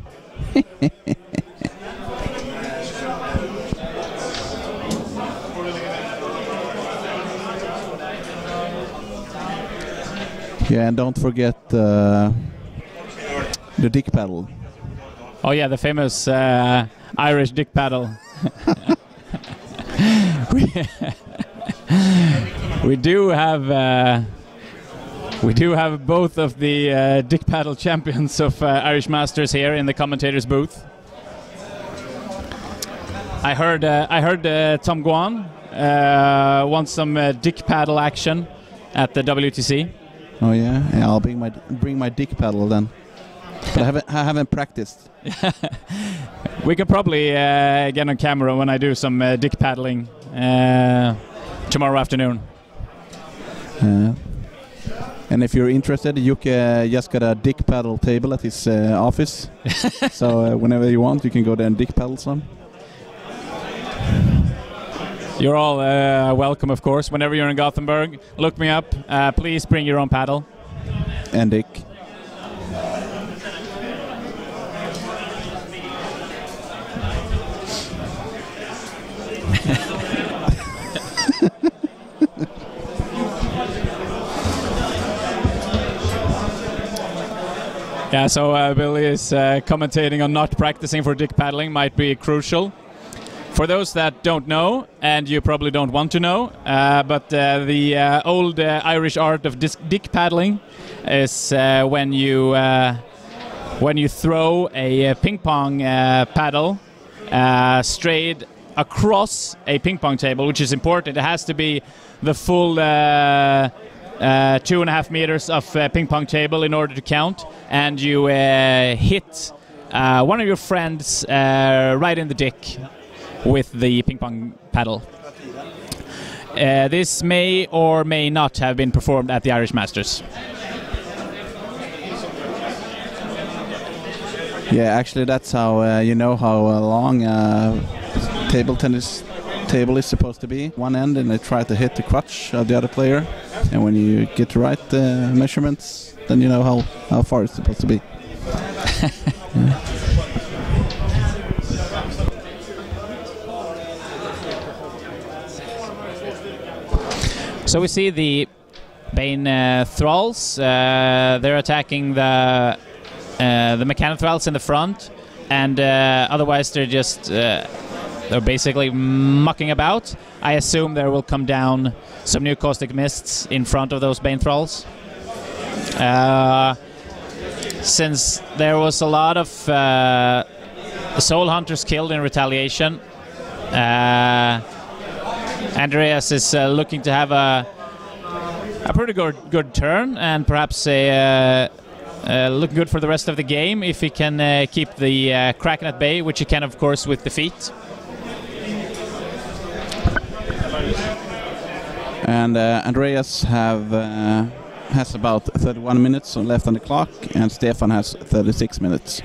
Yeah, and don't forget the dick paddle. Oh yeah, the famous Irish dick paddle. We do have both of the dick paddle champions of Irish Masters here in the commentators booth. I heard Tom Guan wants some dick paddle action at the WTC. Oh yeah, I'll bring my dick paddle then. But I haven't practiced. We could probably get on camera when I do some dick paddling tomorrow afternoon. And if you're interested, Jukka just got a dick paddle table at his office. So whenever you want, you can go there and dick paddle some. You're all welcome, of course. Whenever you're in Gothenburg, look me up. Please bring your own paddle. And dick. Yeah, so Billy is commentating on not practicing for dick paddling might be crucial. For those that don't know, and you probably don't want to know, but the old Irish art of dick paddling is when you throw a ping pong paddle straight across a ping pong table, which is important. It has to be the full 2.5 meters of ping pong table in order to count, and you hit one of your friends right in the dick with the ping pong paddle. This may or may not have been performed at the Irish Masters. Yeah, actually that's how you know how long table tennis table is supposed to be. One end, and they try to hit the crotch of the other player, and when you get the right measurements, then you know how far it's supposed to be. Yeah. So we see the Bane Thralls. They're attacking the Mechanic Thralls in the front, and otherwise they're just they're basically mucking about. I assume there will come down some new Caustic Mists in front of those Bane Thralls. Since there was a lot of Soul Hunters killed in retaliation, Andreas is looking to have a pretty good turn, and perhaps look good for the rest of the game if he can keep the Kraken at bay, which he can, of course, with defeat. And Andreas has about 31 minutes left on the clock, and Stefan has 36 minutes.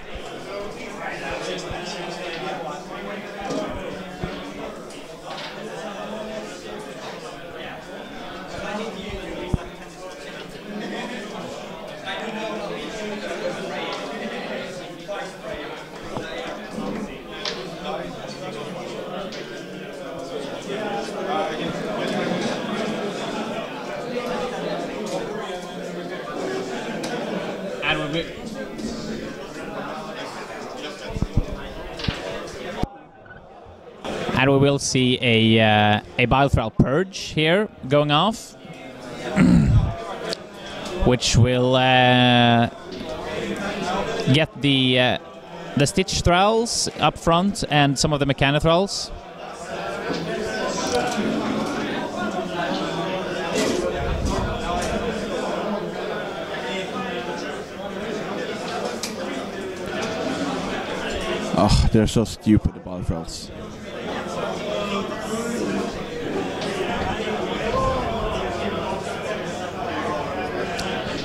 And we will see a Bilethrall Purge here going off, which will get the Stitch Thralls up front and some of the Mechanic Thralls. Oh, they're so stupid, the Bilethralls.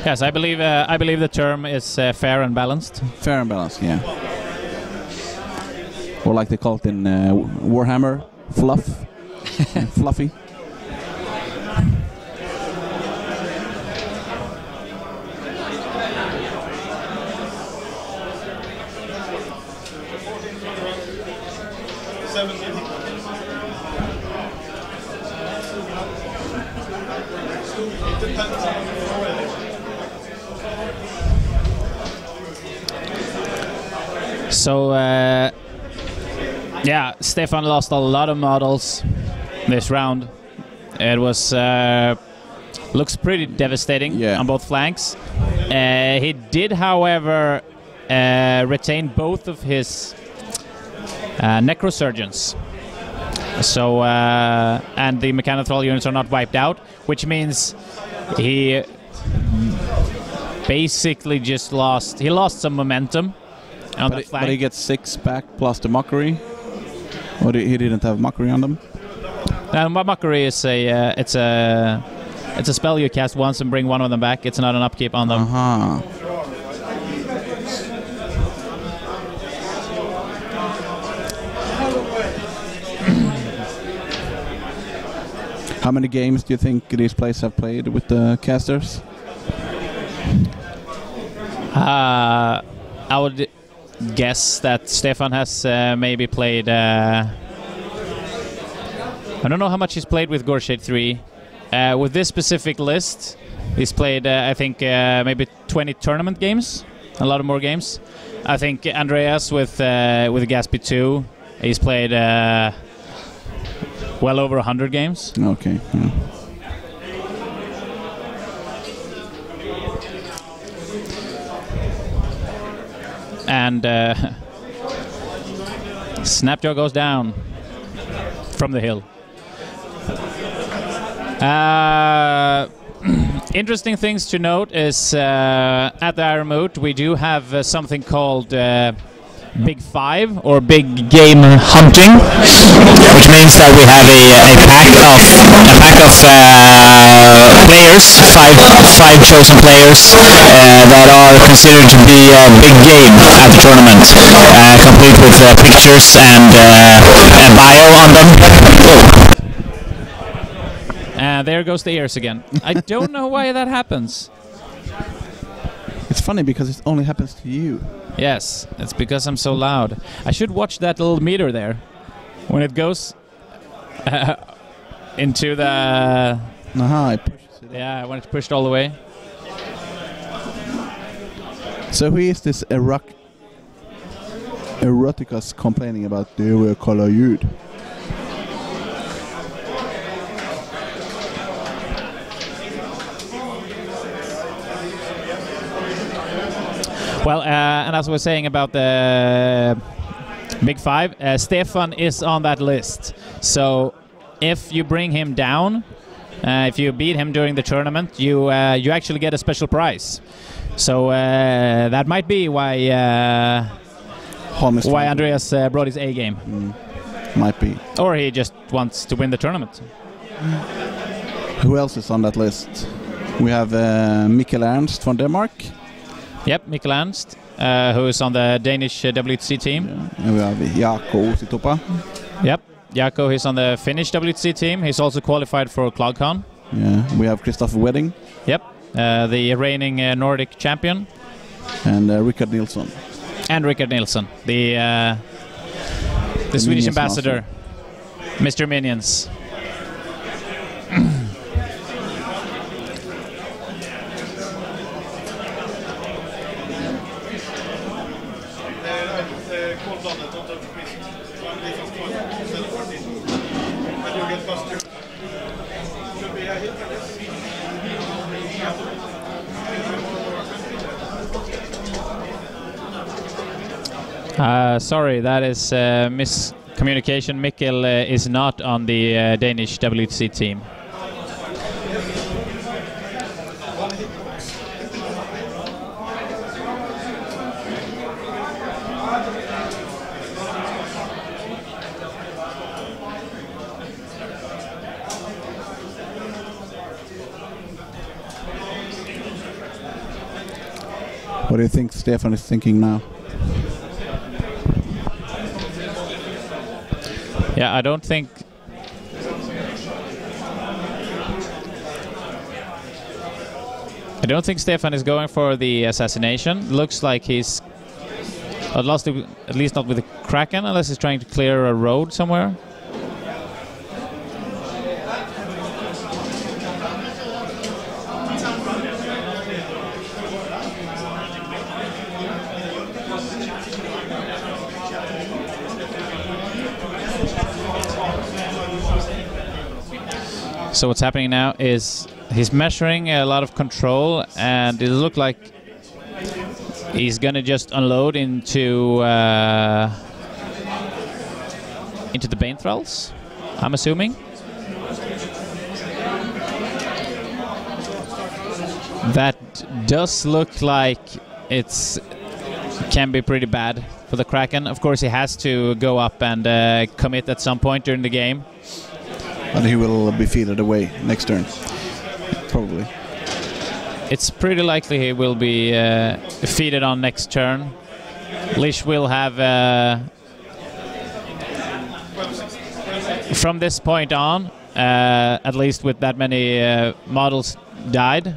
Yes, I believe the term is fair and balanced. Fair and balanced, yeah. Or like they call it in Warhammer, fluff, fluffy. So, yeah, Stefan lost a lot of models this round. It was looks pretty devastating on both flanks. He did, however, retain both of his necrosurgeons. So and the mechanothrall units are not wiped out, which means he basically just lost. He lost some momentum on the flank. But he gets 6 back plus the mockery. Or he didn't have mockery on them. Mockery is it's a spell you cast once and bring one of them back. It's not an upkeep on them. How many games do you think these players have played with the casters? I would guess that Stefan has maybe played... I don't know how much he's played with Goreshade3. With this specific list, he's played, I think, maybe 20 tournament games. A lot of more games. I think Andreas with Gatsby 2, he's played well over 100 games. Okay. Yeah. And Snapjaw goes down from the hill. Interesting things to note is at the Iron Moot we do have something called Big Five or Big Game hunting, which means that we have a pack of players, five chosen players that are considered to be big game at the tournament, complete with pictures and bio on them. And there goes the ears again. I don't know why that happens. It's funny because it only happens to you. Yes, it's because I'm so loud. I should watch that little meter there. When it goes into the... It pushes it. Yeah, when it's pushed all the way. So who is this Eroticus complaining about the color ljud? Well, and as I was saying about the Big Five, Stefan is on that list. So if you bring him down, if you beat him during the tournament, you actually get a special prize. So that might be why Andreas brought his A game. Might be. Or he just wants to win the tournament. Who else is on that list? We have Mikkel Ernst from Denmark. Yep, Mikkel Ernst, who is on the Danish WTC team. Yeah. And we have Jaakko Sitopa. Yep, Jaakko is on the Finnish WTC team. He's also qualified for ClogCon. Yeah, we have Christopher Wedding. Yep, the reigning Nordic champion. And Rickard Nilsson. And Rickard Nilsson, the Swedish ambassador, Mr. Minions. Sorry, that is miscommunication. Mikkel is not on the Danish WTC team. What do you think Stefan is thinking now? Yeah, I don't think... Stefan is going for the assassination. Looks like he's at least not with the Kraken, unless he's trying to clear a road somewhere. So what's happening now is he's measuring a lot of control, and it looks like he's gonna just unload into the Bane Thralls, I'm assuming. That does look like it can be pretty bad for the Kraken. Of course, he has to go up and commit at some point during the game. But he will be feeded away next turn, probably. It's pretty likely he will be feeded on next turn. Lish will have, from this point on, at least with that many models died,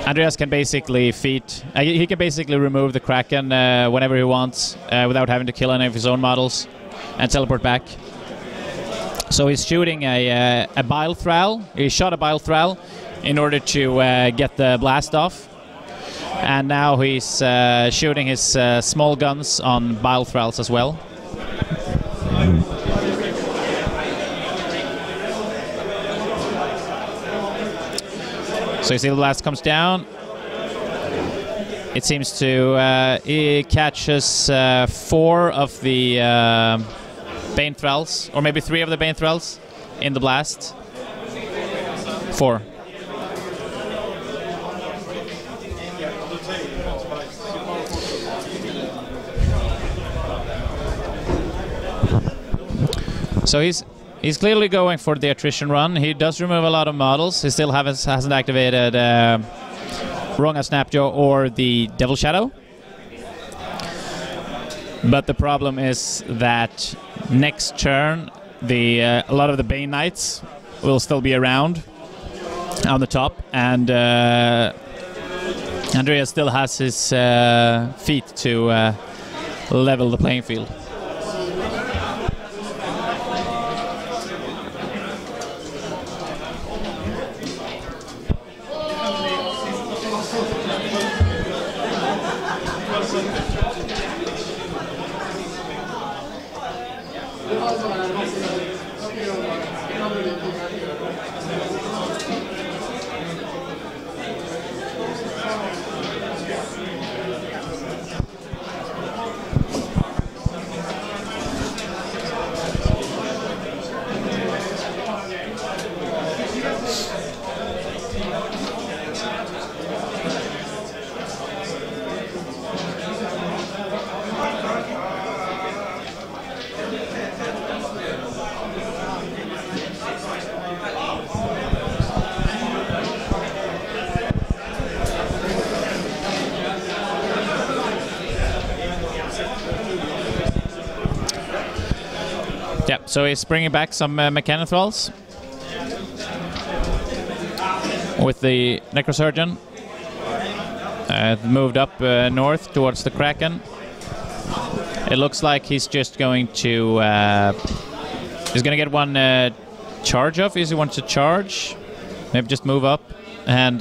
Andreas can basically feed. He can basically remove the Kraken whenever he wants, without having to kill any of his own models, and teleport back. So he's shooting a Bile Thrall. He shot a Bile Thrall in order to get the blast off, and now he's shooting his small guns on Bile Thralls as well. So you see the blast comes down. It seems to he catches 4 of the Bane Thralls, or maybe 3 of the Bane Thralls in the blast. 4. So he's clearly going for the attrition run. He does remove a lot of models. He still hasn't activated Ronga Snapjaw or the Devil Shadow. But the problem is that next turn, a lot of the Bane Knights will still be around on the top, and Andreas still has his feet to level the playing field. Yeah, so he's bringing back some Mechanic Thralls with the Necrosurgeon. Moved up north towards the Kraken. It looks like he's just going to he's going to get one charge off. He wants to charge, maybe just move up and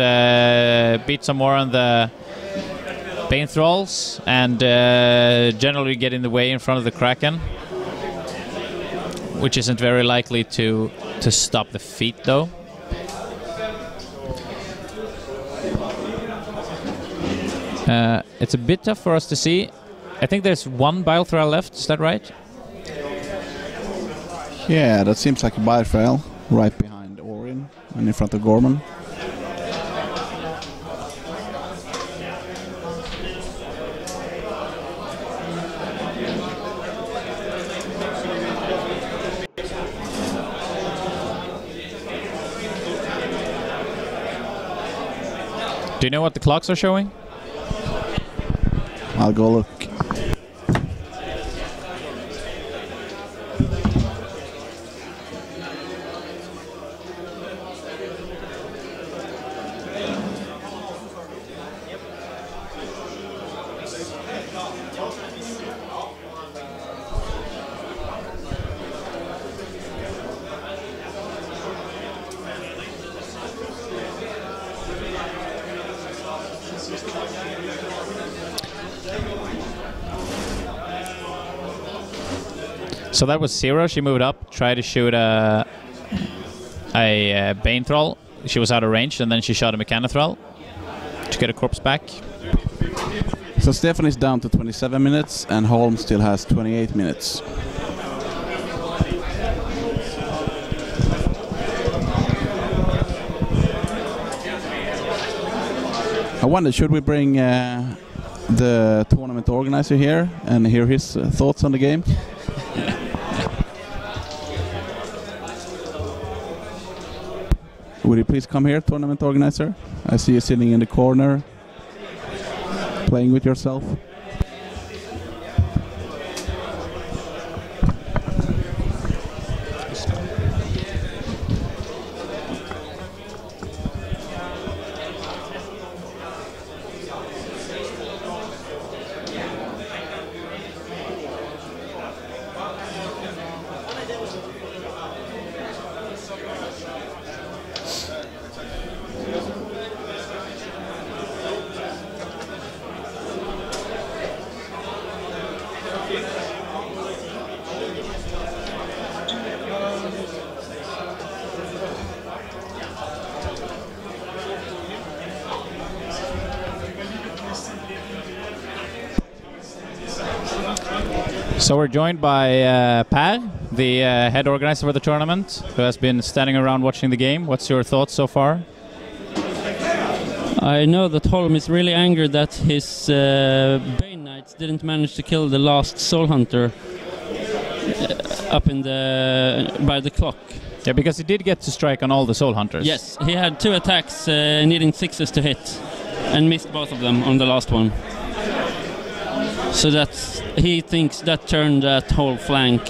beat some more on the Bane Thralls, and generally get in the way in front of the Kraken, which isn't very likely to stop the feat, though. It's a bit tough for us to see. I think there's one Bile Thrall left, is that right? Yeah, that seems like a Bile Thrall right behind Orin and in front of Gorman. Do you know what the clocks are showing? I'll go look. So that was 0. She moved up, tried to shoot a Bane Thrall. She was out of range, and then she shot a Mechanothrall to get a corpse back. So Stefan is down to 27 minutes, and Holm still has 28 minutes. I wonder, should we bring the tournament organizer here and hear his thoughts on the game? Would you please come here, tournament organizer? I see you sitting in the corner, playing with yourself. So we're joined by Per, the head organizer for the tournament, who has been standing around watching the game. What's your thoughts so far? I know that Holm is really angry that his Bane Knights didn't manage to kill the last Soul Hunter up in by the clock. Yeah, because he did get to strike on all the Soul Hunters. Yes, he had 2 attacks needing 6s to hit, and missed both of them on the last one. So he thinks that turned that whole flank.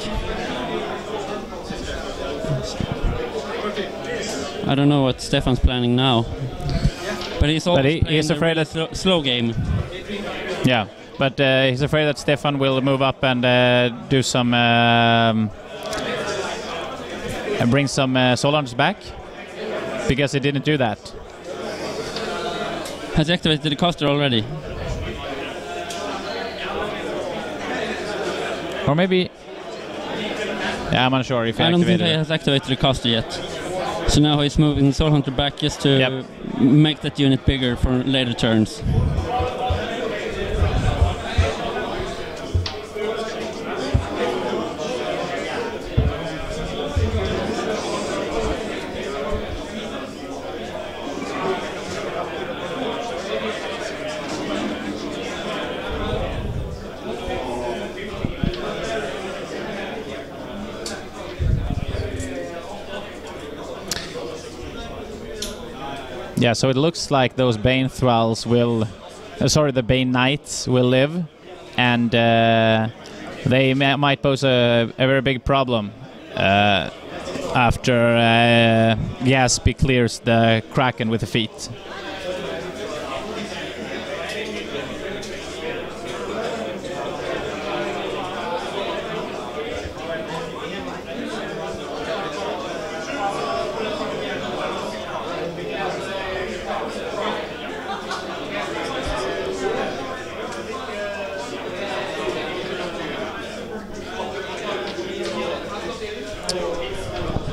I don't know what Stefan's planning now, but he's always he's afraid a slow game. Yeah, but he's afraid that Stefan will move up and do some and bring some Soul Hunters back, because he didn't do that. Has he activated the caster already? Or maybe... Yeah, I'm unsure if he activated it. I don't think he has activated the caster yet. So now he's moving Soul Hunter back just to make that unit bigger for later turns. Yeah, so it looks like those Bane Thralls will... the Bane Knights will live, and they might pose a very big problem after Gaspy clears the Kraken with the feet.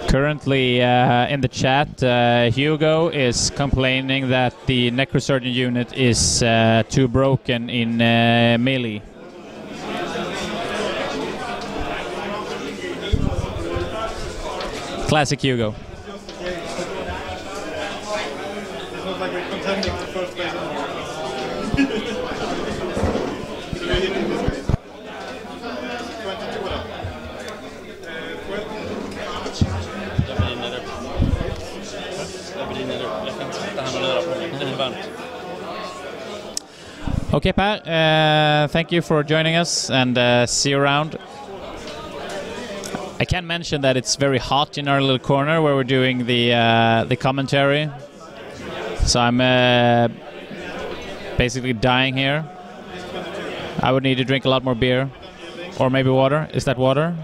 Currently in the chat, Hugo is complaining that the Necrosurgeon unit is too broken in melee. Classic Hugo. It's not like we're contending for first place anymore. Okay, Per, thank you for joining us, and see you around. I can mention that it's very hot in our little corner where we're doing the commentary. So I'm basically dying here. I would need to drink a lot more beer, or maybe water. Is that water?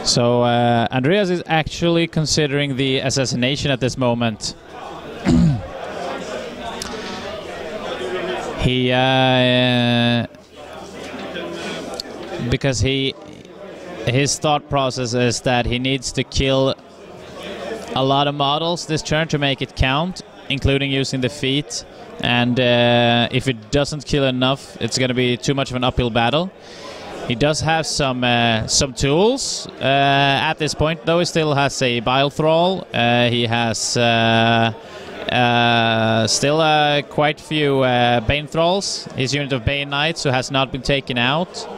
So Andreas is actually considering the assassination at this moment. He because his thought process is that he needs to kill a lot of models this turn to make it count, including using the feat. And if it doesn't kill enough, it's going to be too much of an uphill battle. He does have some tools at this point, though. He still has a Bile Thrall. He has still quite few Bane Thralls. His unit of Bane Knights, who has not been taken out.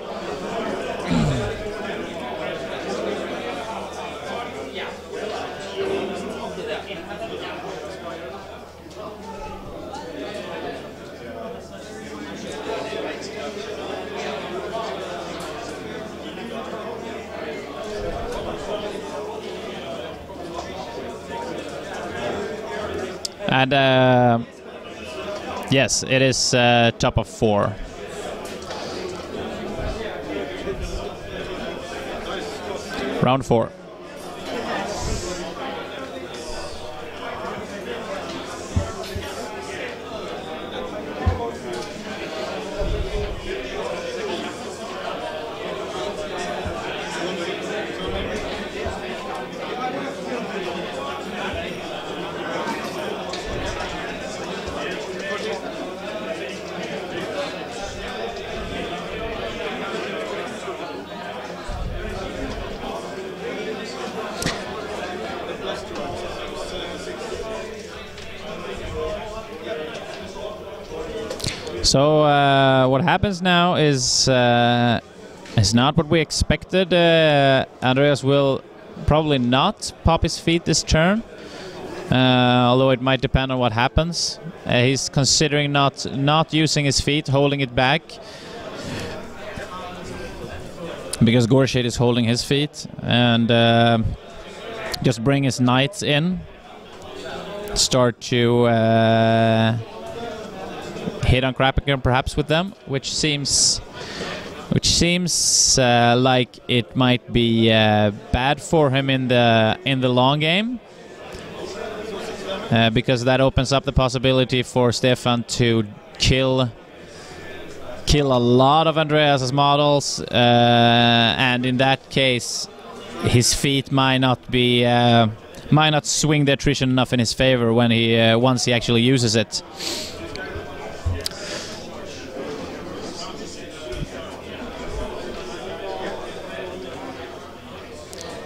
And yes, it is top of 4. Round 4. So what happens now is not what we expected. Andreas will probably not pop his feet this turn, although it might depend on what happens. He's considering not using his feet, holding it back, because Goreshade is holding his feet, and just bring his knights in, start to hit on Krapiker perhaps with them, which seems like it might be bad for him in the long game, because that opens up the possibility for Stefan to kill a lot of Andreas's models, and in that case his feet might not swing the attrition enough in his favor when once he actually uses it.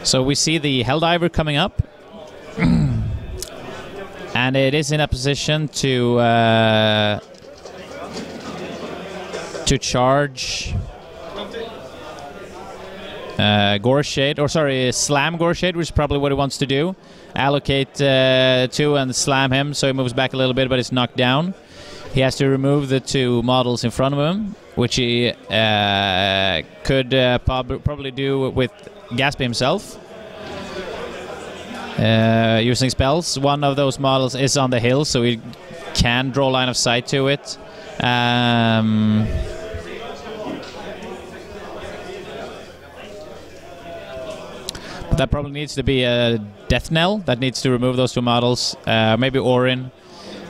So we see the Helldiver coming up, and it is in a position to charge Goreshade, or sorry, slam Goreshade, which is probably what he wants to do. Allocate 2 and slam him, so he moves back a little bit, but it's knocked down. He has to remove the 2 models in front of him, which he could probably do with Gaspy himself, using spells. One of those models is on the hill, so he can draw line of sight to it. But that probably needs to be a death knell that needs to remove those 2 models, maybe Orin,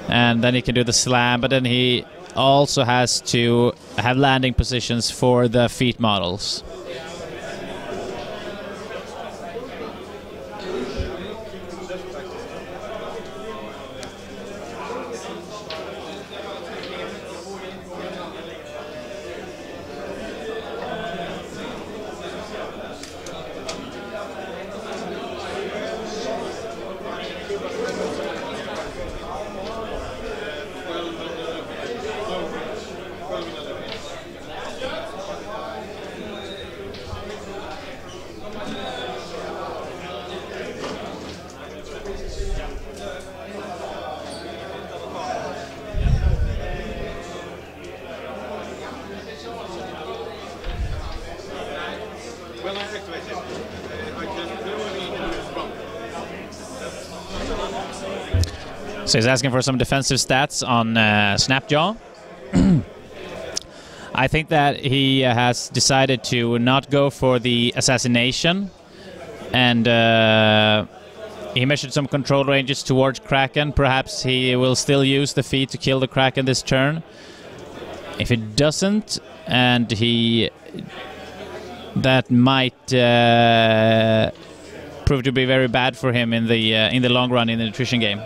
and then he can do the slam, but then he also has to have landing positions for the feet models. So he's asking for some defensive stats on Snapjaw. I think that he has decided to not go for the assassination, and he measured some control ranges towards Kraken. Perhaps he will still use the feat to kill the Kraken this turn. If he doesn't, and that might prove to be very bad for him in the long run in the nutrition game.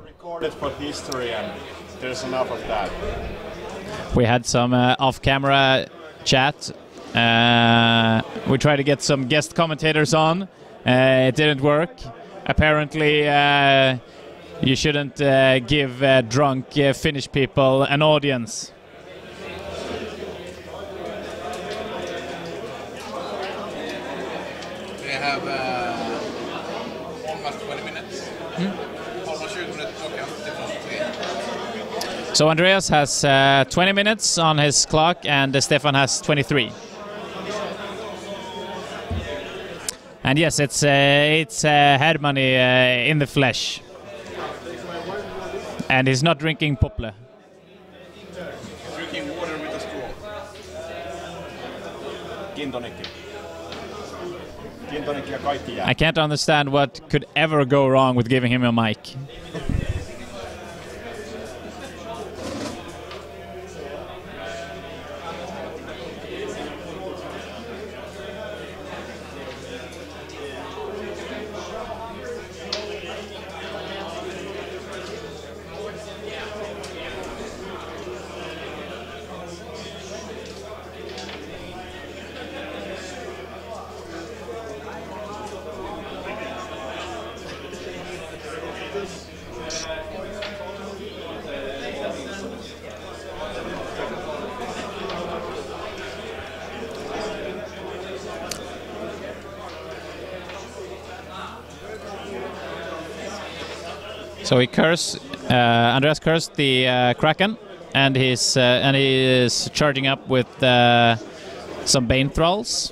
Recorded for history, and there's enough of that. We had some off-camera chat. We tried to get some guest commentators on. It didn't work. Apparently, you shouldn't give drunk Finnish people an audience. We have almost 20 minutes. Almost 20 minutes. So Andreas has 20 minutes on his clock, and Stefan has 23. And yes, it's head money in the flesh. And he's not drinking Pople. Drinking water with a straw. Gin tonic. Gin tonic ja kaikki jää. I can't understand what could ever go wrong with giving him a mic. So Andreas cursed the Kraken, and he is charging up with some Bane Thralls.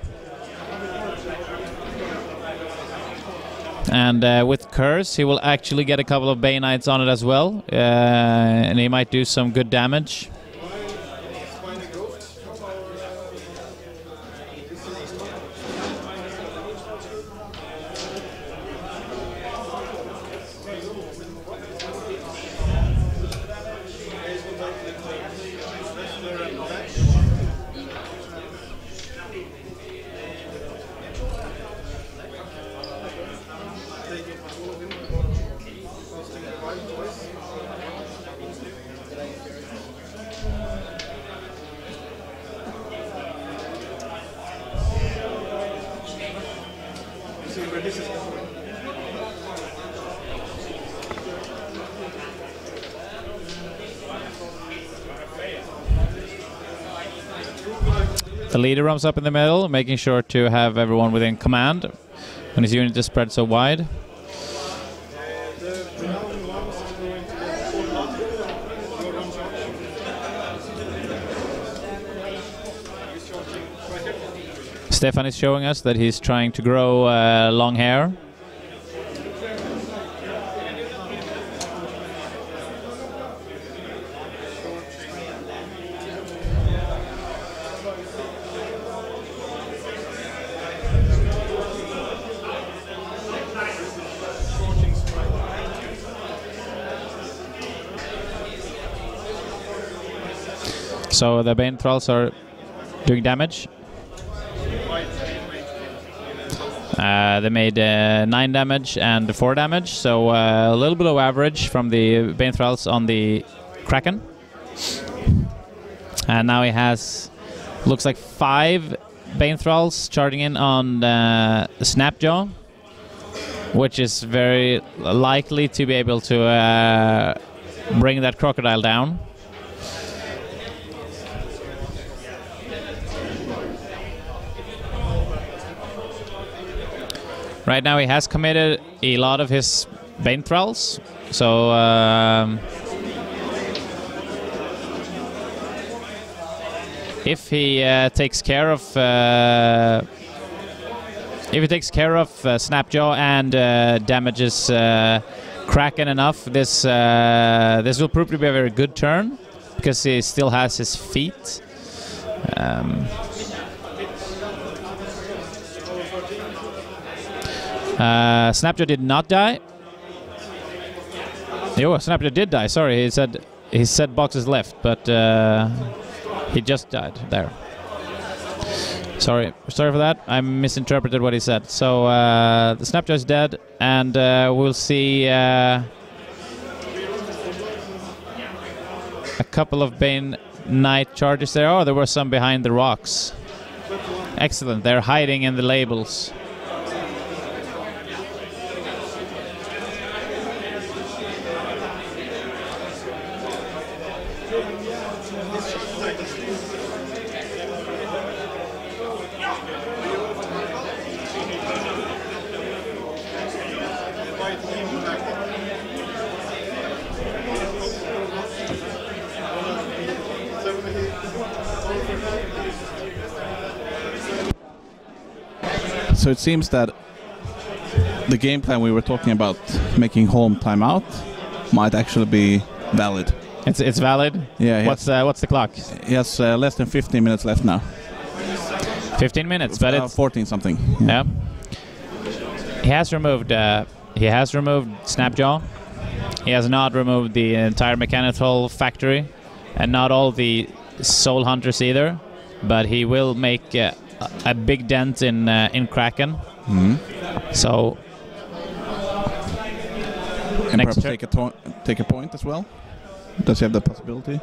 And with Curse, he will actually get a couple of Baneites on it as well, and he might do some good damage. The leader runs up in the middle, making sure to have everyone within command when his unit is spread so wide. Stefan is showing us that he's trying to grow long hair. So the Bane Thralls are doing damage. They made 9 damage and 4 damage, so a little bit of average from the Bane Thralls on the Kraken. And now he has, looks like 5 Bane Thralls charging in on Snapjaw, which is very likely to be able to bring that crocodile down. Right now he has committed a lot of his Bane Thralls, so if he takes care of Snapjaw and damages Kraken enough, this will prove to be a very good turn because he still has his feet. Snapjaw did not die. Oh, Snapjaw did die. Sorry, he said boxes left, but he just died there. Sorry for that. I misinterpreted what he said. So the Snapjaw is dead, and we'll see a couple of Bane Knight charges there. Oh, there were some behind the rocks. Excellent. They're hiding in the labels. So it seems that the game plan we were talking about, making Holm time out, might actually be valid. It's valid? Yeah. What's the clock? He has less than 15 minutes left now. 15 minutes, but it's 14 something. Yeah. He has removed Snapjaw. He has not removed the entire mechanical factory, and not all the soul hunters either. But he will make a big dent in Kraken. So and perhaps take a point as well. Does he have the possibility?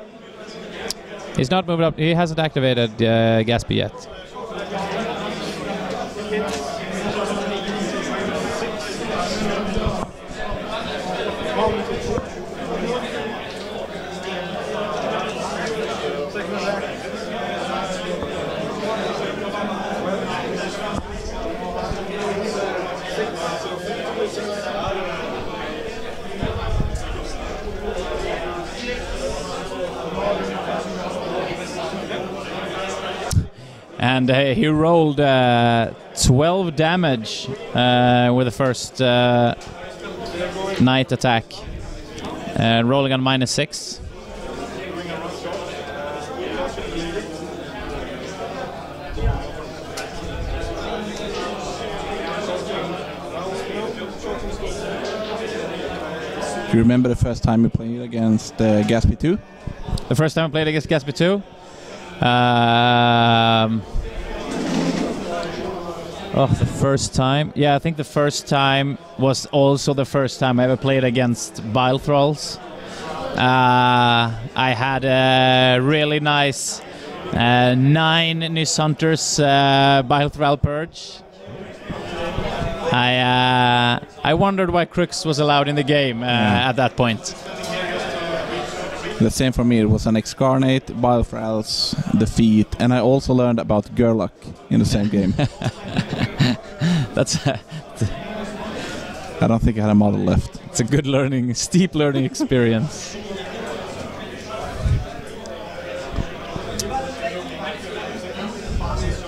He's not moved up. He hasn't activated Gatsby yet. And he rolled 12 damage with the first Knight attack, rolling on -6. Do you remember the first time you played against Gatsby 2? The first time I played against Gatsby 2? The first time? Yeah, I think the first time was also the first time I ever played against Bile Thralls. I had a really nice 9 Nys Hunters Bile Thrall Purge. I wondered why Crux was allowed in the game at that point. The same for me. It was an Excarnate, Bile Thralls, Defeat, and I also learned about Gerlach in the same game. That's I don't think I had a model left. It's a good learning, steep learning experience.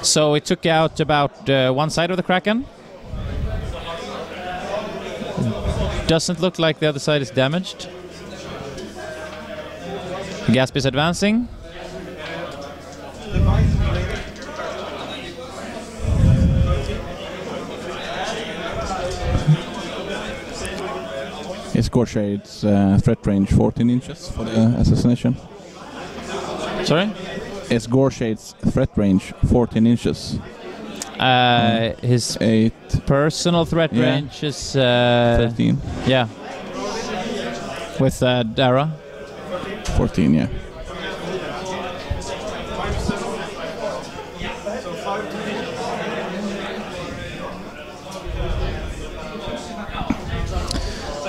So it took out about one side of the Kraken. Doesn't look like the other side is damaged. Gatsby is advancing. Is Goreshade's threat range 14 inches for the assassination? Sorry? Is Goreshade's threat range 14 inches? His 8, personal threat Yeah. range is 13, yeah. With Dara. 14, yeah.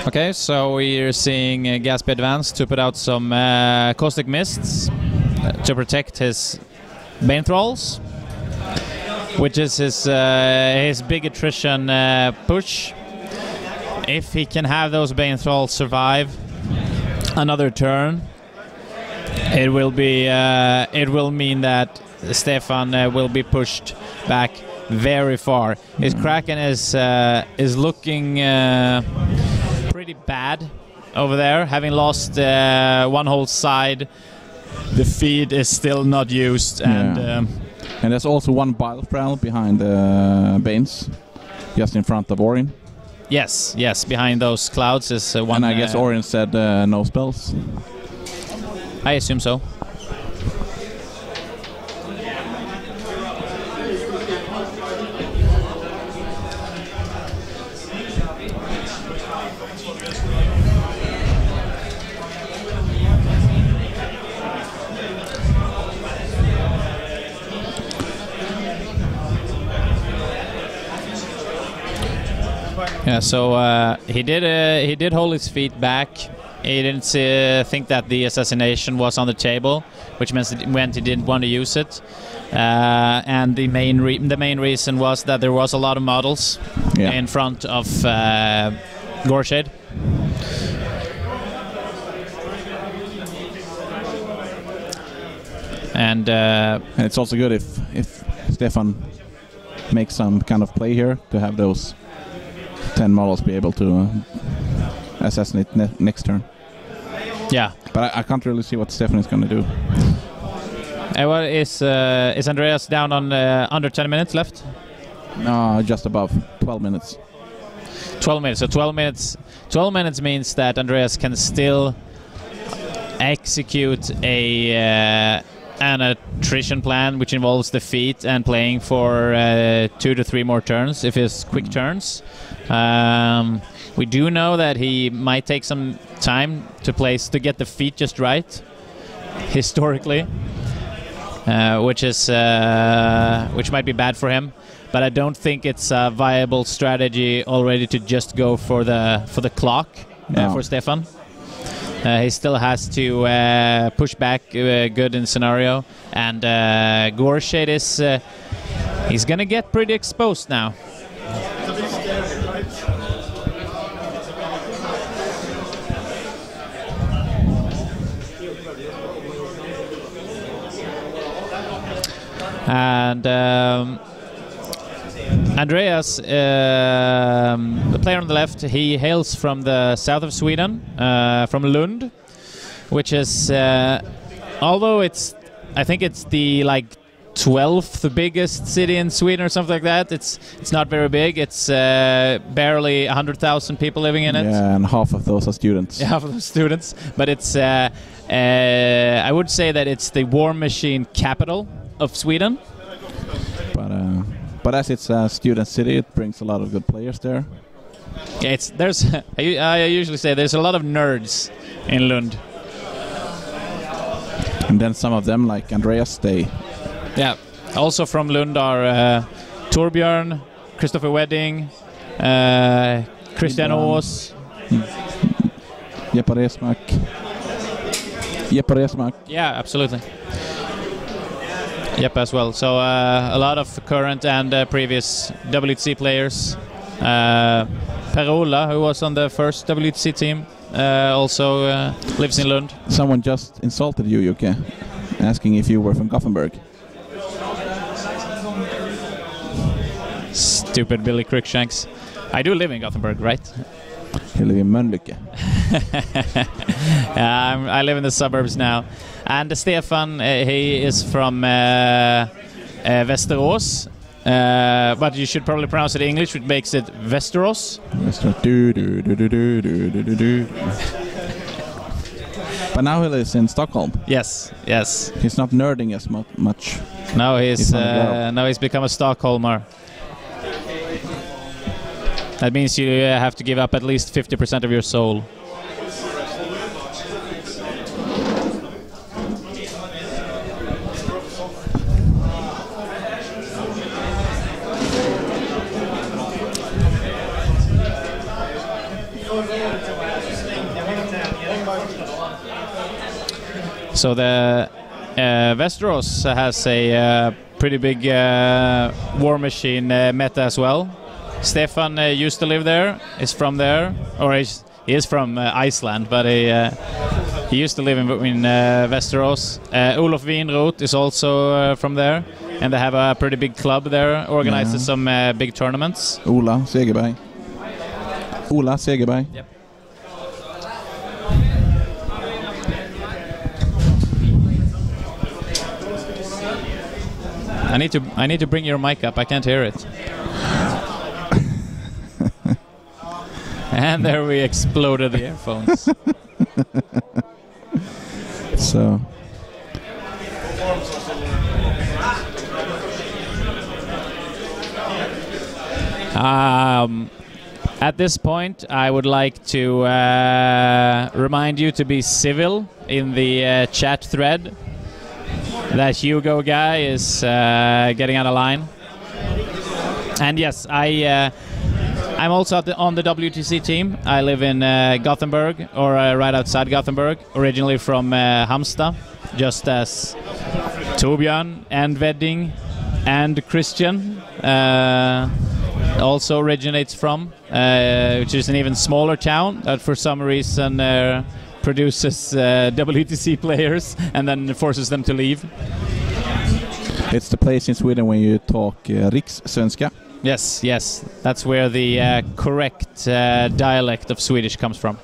Okay, so we're seeing Gatsby advance to put out some caustic mists to protect his Bane Thralls, which is his big attrition push. If he can have those Bane Thralls survive another turn, it will mean that Stefan will be pushed back very far. His Kraken is looking pretty bad over there, having lost one whole side. The feed is still not used, and and there's also one Bile Thrall behind the Banes, just in front of Orin. yes, behind those clouds is one. And I guess Orin said no spells. I assume so. Yeah, so he did hold his feet back. He didn't think that the assassination was on the table, which meant he didn't want to use it. And the main reason was that there was a lot of models in front of Goreshade. And it's also good if Stefan makes some kind of play here to have those 10 models be able to assassinate next turn. Yeah, but I can't really see what Stefan is going to do. What is Andreas down on under 10 minutes left? No, just above 12 minutes. 12 minutes. So 12 minutes means that Andreas can still execute an attrition plan, which involves defeat and playing for 2 to 3 more turns if it's quick turns. We do know that he might take some time to get the feet just right, historically, which might be bad for him. But I don't think it's a viable strategy already to just go for the clock for Stefan. He still has to push back good in scenario, and Goreshade is he's gonna get pretty exposed now. And Andreas, the player on the left, he hails from the south of Sweden, from Lund, which is, although I think it's the 12th biggest city in Sweden or something like that. It's not very big. It's barely 100,000 people living in it. Yeah, and half of those are students. Yeah, half of those students. But it's, I would say that it's the war machine capital of Sweden. But as it's a student city, it brings a lot of good players there. Yeah, I usually say there's a lot of nerds in Lund. And then some of them, like Andreas, stay. Yeah, also from Lund are Torbjörn, Christopher Wedding, Christian Ås. Jeppe Resmark. Yeah, absolutely. Yep, as well. So a lot of current and previous WTC players. Per-Ola, who was on the first WTC team, also lives in Lund. Someone just insulted you, Jocke, asking if you were from Gothenburg. Stupid Billy Cruikshanks. I do live in Gothenburg, right? You live in Mölnlycke. I live in the suburbs now. And Stefan, he is from Västerås, but you should probably pronounce it in English, which makes it Västerås. But now he lives in Stockholm. Yes. He's not nerding as much. Now he's become a Stockholmer. That means you have to give up at least 50% of your soul. So the Västerås has a pretty big war machine meta as well. Stefan used to live there, is from there, or he is from Iceland, but he used to live in Västerås. Olof Winroth is also from there, and they have a pretty big club there, organizes some big tournaments. Ola Segerberg. Ola Segerberg. Yep. I need to bring your mic up. I can't hear it. And there we exploded the earphones. So. At this point, I would like to remind you to be civil in the chat thread. That Hugo guy is getting out of line. And yes, I'm also on the WTC team. I live in Gothenburg, or right outside Gothenburg, originally from Halmstad, just as Torbjörn and Wedding and Christian also originates from, which is an even smaller town that for some reason produces WTC players and then forces them to leave. It's the place in Sweden when you talk rikssvenska. Yes, yes. That's where the correct dialect of Swedish comes from.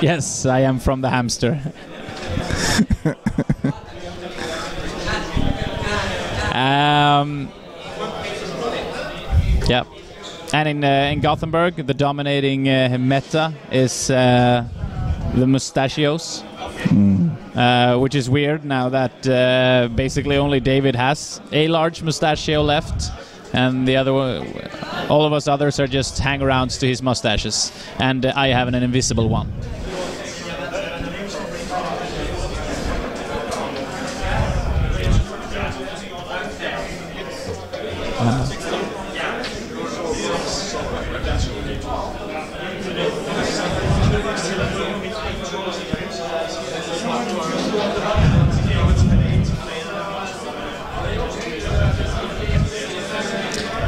Yes, I am from the hamster. Yeah. And in Gothenburg, the dominating meta is the mustachios, which is weird now that basically only David has a large mustachio left, and the other all of us others are just hang-arounds to his mustaches, and I have an invisible one.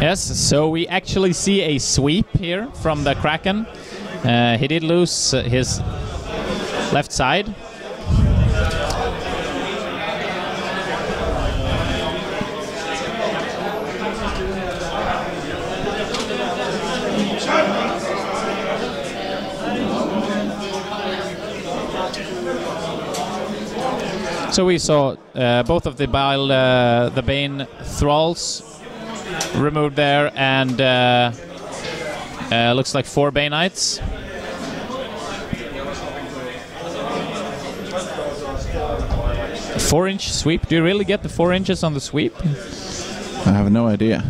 Yes, so we actually see a sweep here from the Kraken. He did lose his left side. So we saw both of the Bane thralls removed there, and looks like 4 Bane Knights. A 4-inch sweep? Do you really get the 4 inches on the sweep? I have no idea.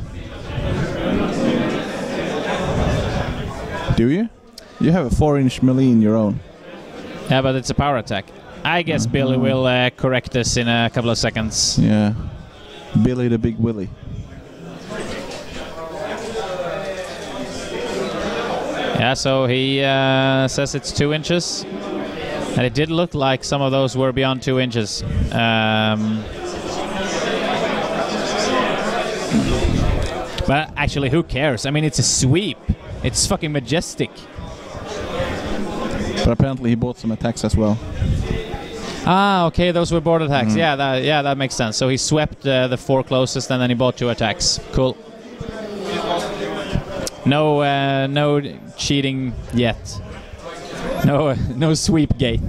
Do you? You have a 4-inch melee in your own. Yeah, but it's a power attack. I guess Billy will correct us in a couple of seconds. Yeah. Billy the Big Willie. Yeah, so he says it's 2 inches. And it did look like some of those were beyond 2 inches. But actually, who cares? I mean, it's a sweep. It's fucking majestic. But apparently he bought some attacks as well. Ah, okay, those were board attacks. Yeah, that makes sense. So he swept the 4 closest, and then he bought 2 attacks. Cool. No cheating yet. No sweep gate.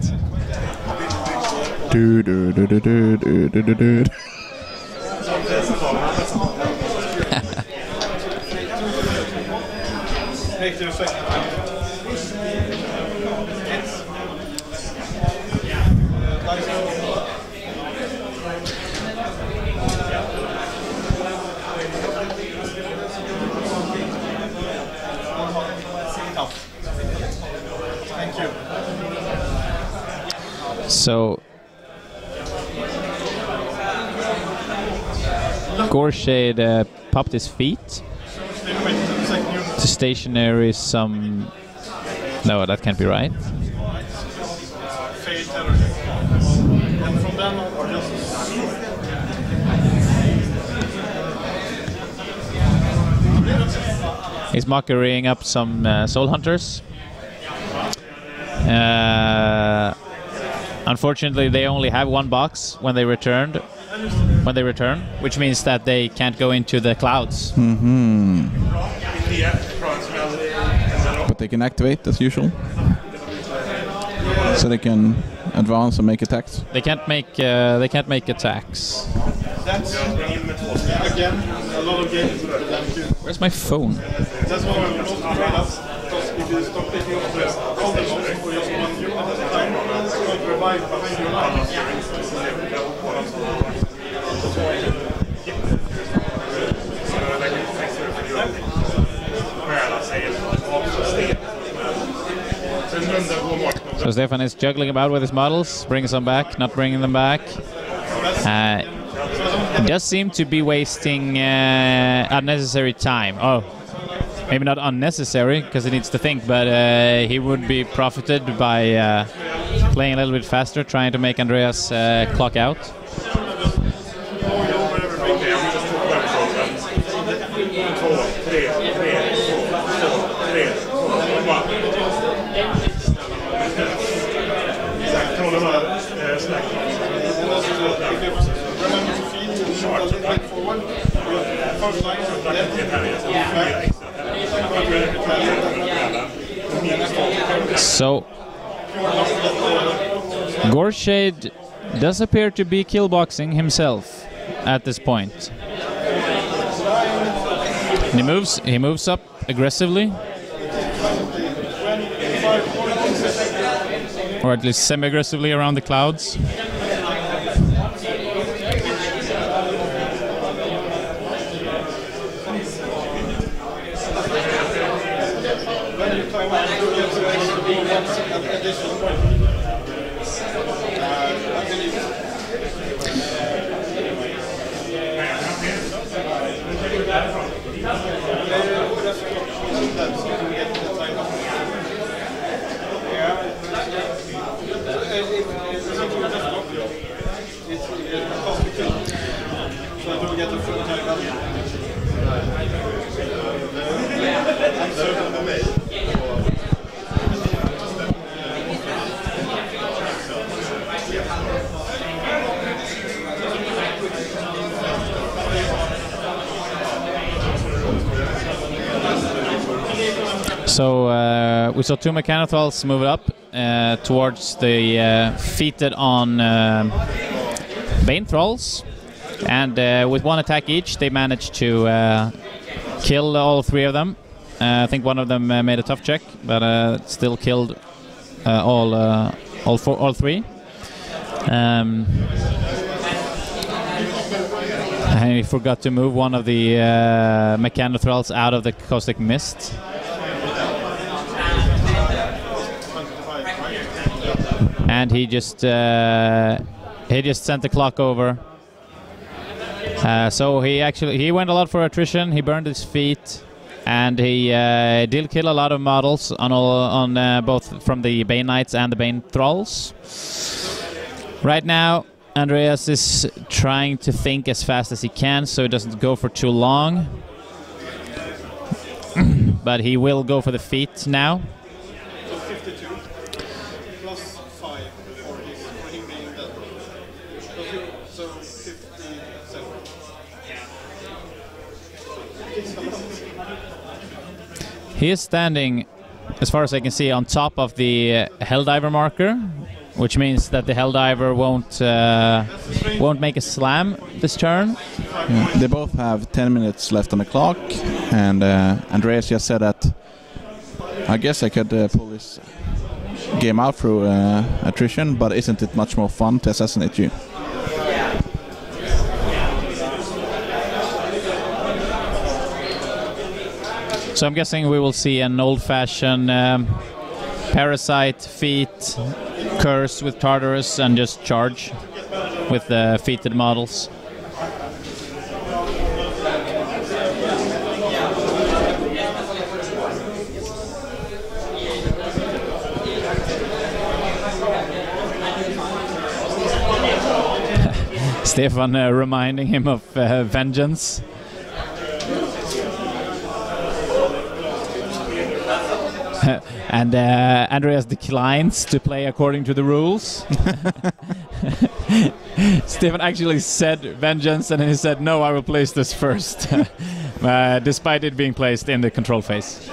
Thank you. So Goreshade popped his feet to stationary some. No, that can't be right. And from then on, just He's mockerying up some soul hunters. Unfortunately, they only have one box when they return, which means that they can't go into the clouds. Mm-hmm. But they can activate as usual, so they can advance and make attacks. They can't make attacks. that's again a lot of games for them too. Where's my phone? That's what I'm most afraid of. Because if you stop taking off all the bombs for just 1 unit at a time, it's going to revive behind your line. So Stefan is juggling about with his models, bringing some back, not bringing them back. Does seem to be wasting unnecessary time. Oh, maybe not unnecessary, because he needs to think, but he would be profited by playing a little bit faster, trying to make Andreas clock out. So Goreshade does appear to be killboxing himself at this point. He moves up aggressively, or at least semi-aggressively around the clouds. So we saw two Mechanothralls move up towards the feated on Bane Thralls, and with one attack each they managed to kill all three of them. I think one of them made a tough check, but still killed all three. And he forgot to move one of the Mechanothralls out of the Caustic Mist. And he just sent the clock over. So he went a lot for attrition. He burned his feet, and he did kill a lot of models on both from the Bane Knights and the Bane Thralls. Right now, Andreas is trying to think as fast as he can, so it doesn't go for too long. But he will go for the feet now. He is standing, as far as I can see, on top of the Helldiver marker, which means that the Helldiver won't make a slam this turn. Yeah, they both have 10 minutes left on the clock, and Andreas just said that I guess I could pull this game out through attrition, but isn't it much more fun to assassinate you? So I'm guessing we will see an old-fashioned Parasite, Feet, Curse with Tartarus, and just charge with the feated models. Stefan reminding him of Vengeance. And Andreas declines to play according to the rules. Stefan actually said Vengeance, and then he said, no, I will place this first, despite it being placed in the control phase.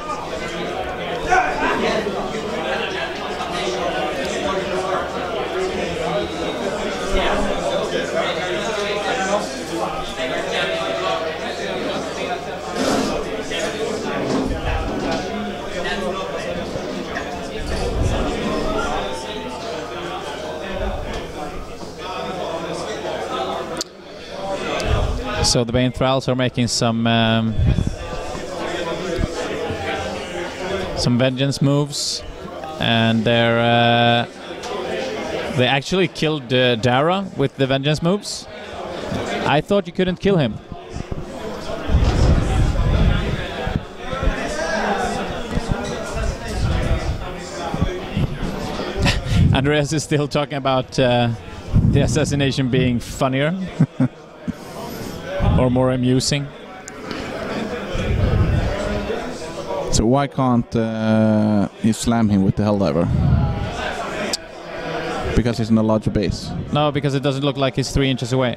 So the Bane Thralls are making some Vengeance moves, and they actually killed Dara with the Vengeance moves. I thought you couldn't kill him. Andreas is still talking about the assassination being funnier. Or more amusing. So why can't he slam him with the Helldiver? Because he's in a larger base. No, because it doesn't look like he's 3 inches away.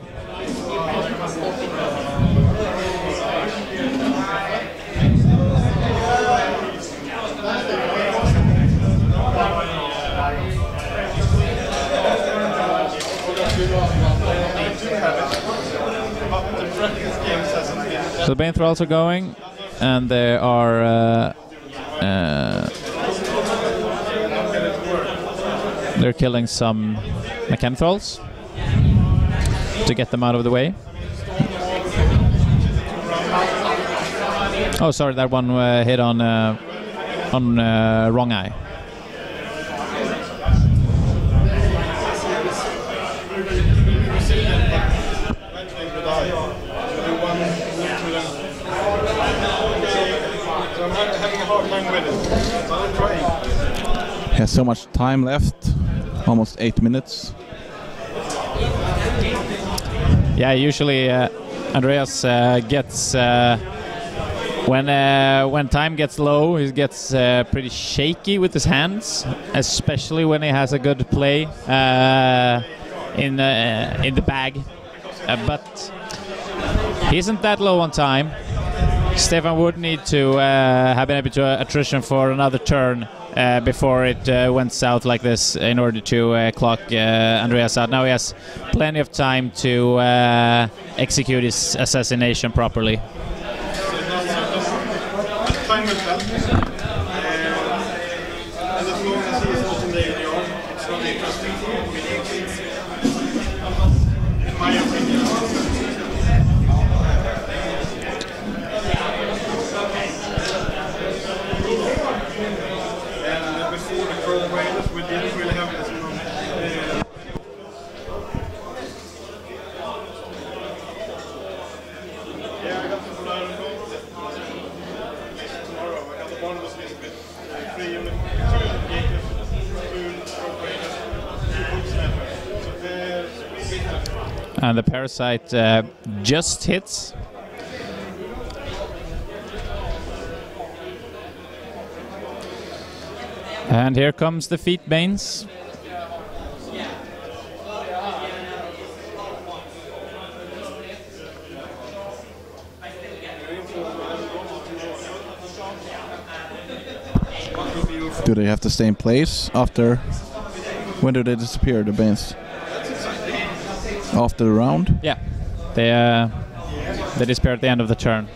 So the Bane Thralls are going, and they are they're killing some Mechanithralls to get them out of the way. Oh, sorry, that one hit on wrong eye. He has so much time left, almost 8 minutes. Yeah, usually Andreas gets when time gets low, he gets pretty shaky with his hands, especially when he has a good play in the bag. But he isn't that low on time. Stefan would need to have been able to attrition for another turn before it went south like this in order to clock Andreas out. Now he has plenty of time to execute his assassination properly. Time will tell. And as long as he is not in the ADR, it's not interesting. In my opinion. And before the Crow Raiders, we didn't really have this one. Yeah, I got the blood and gold. Tomorrow, I got the bonus list with 3 units, 2 Gators, 2 Crow Raiders, 2 Book Snappers. So there's And the Parasite just hits. And here comes the Feet Banes. Do they have to stay in place after? When do they disappear, the Banes? After the round? Yeah, they disappear at the end of the turn.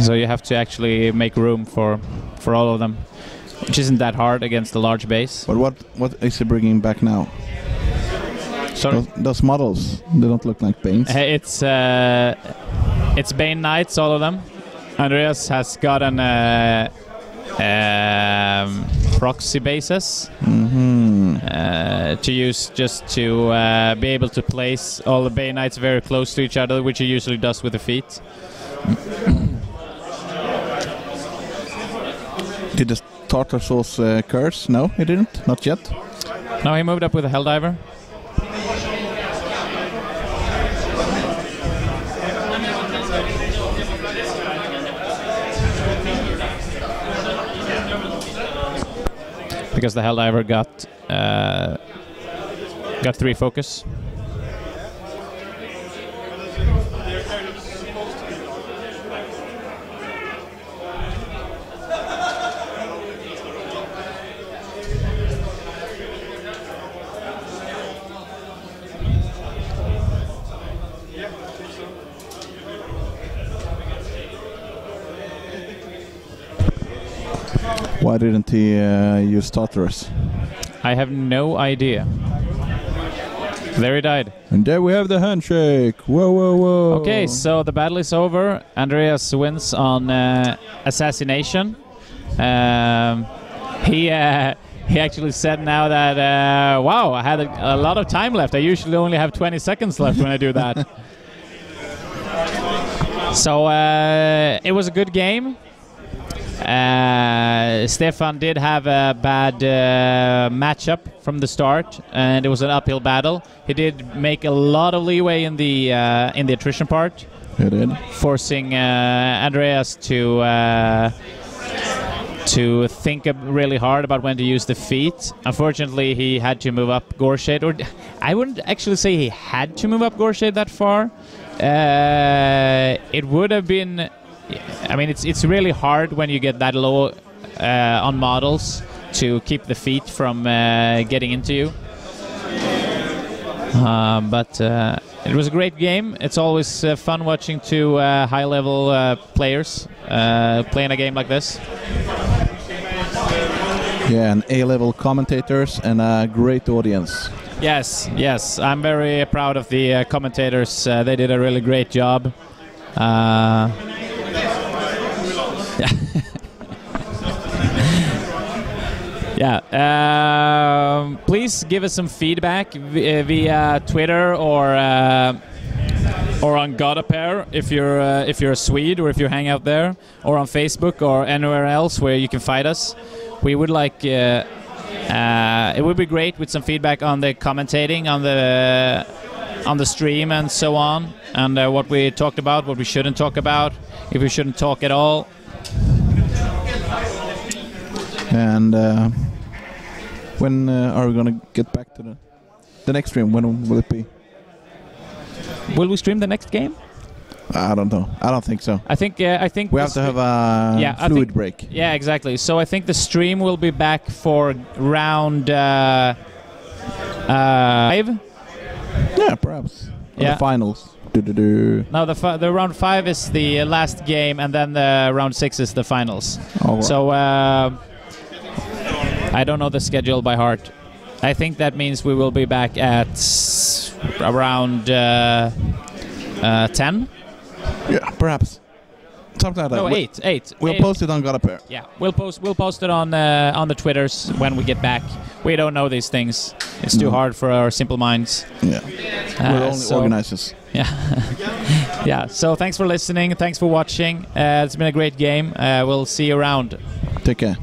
So you have to actually make room for all of them, which isn't that hard against a large base. But what is he bringing back now? Sorry? Those models, they don't look like Banes. It's Bane Knights, all of them. Andreas has gotten proxy bases to use just to be able to place all the Bay Knights very close to each other, which he usually does with the feet. Did the Tartar Sauce curse? No, he didn't. Not yet. No, he moved up with a Helldiver. Because the Helldiver got 3 focus. Why didn't he use Tartarus? I have no idea. There he died. And there we have the handshake. Whoa, whoa, whoa. Okay, so the battle is over. Andreas wins on assassination. He actually said now that, wow, I had a lot of time left. I usually only have 20 seconds left when I do that. So it was a good game. Stefan did have a bad matchup from the start, and it was an uphill battle. He did make a lot of leeway in the attrition part. He did, forcing Andreas to think really hard about when to use the feet. Unfortunately, he had to move up Goreshade, or I wouldn't actually say he had to move up Goreshade that far. It would have been. I mean, it's really hard when you get that low on models to keep the feet from getting into you. But it was a great game. It's always fun watching 2 high-level players playing a game like this. Yeah, and A-level commentators and a great audience. Yes, yes. I'm very proud of the commentators. They did a really great job. Yeah. Please give us some feedback via Twitter or on Godapair if you're a Swede or if you hang out there, or on Facebook or anywhere else where you can find us. We would like it would be great with some feedback on the commentating on the stream and so on, and what we talked about, what we shouldn't talk about, if we shouldn't talk at all. And when are we gonna get back to the next stream? When will it be? Will we stream the next game? I don't know. I don't think so. I think we have to have a fluid break. Yeah, exactly. So I think the stream will be back for round 5. Yeah, perhaps. Yeah. The finals. No, the round 5 is the last game, and then the round 6 is the finals. Oh, right. So I don't know the schedule by heart. I think that means we will be back at around 10. Yeah, perhaps. Something like that. No, 8. We'll post it on Godapair. Yeah, we'll post it on the Twitters when we get back. We don't know these things. It's too hard for our simple minds. Yeah, we're only organizers. Yeah. Yeah. So thanks for listening. Thanks for watching. It's been a great game. We'll see you around. Take care.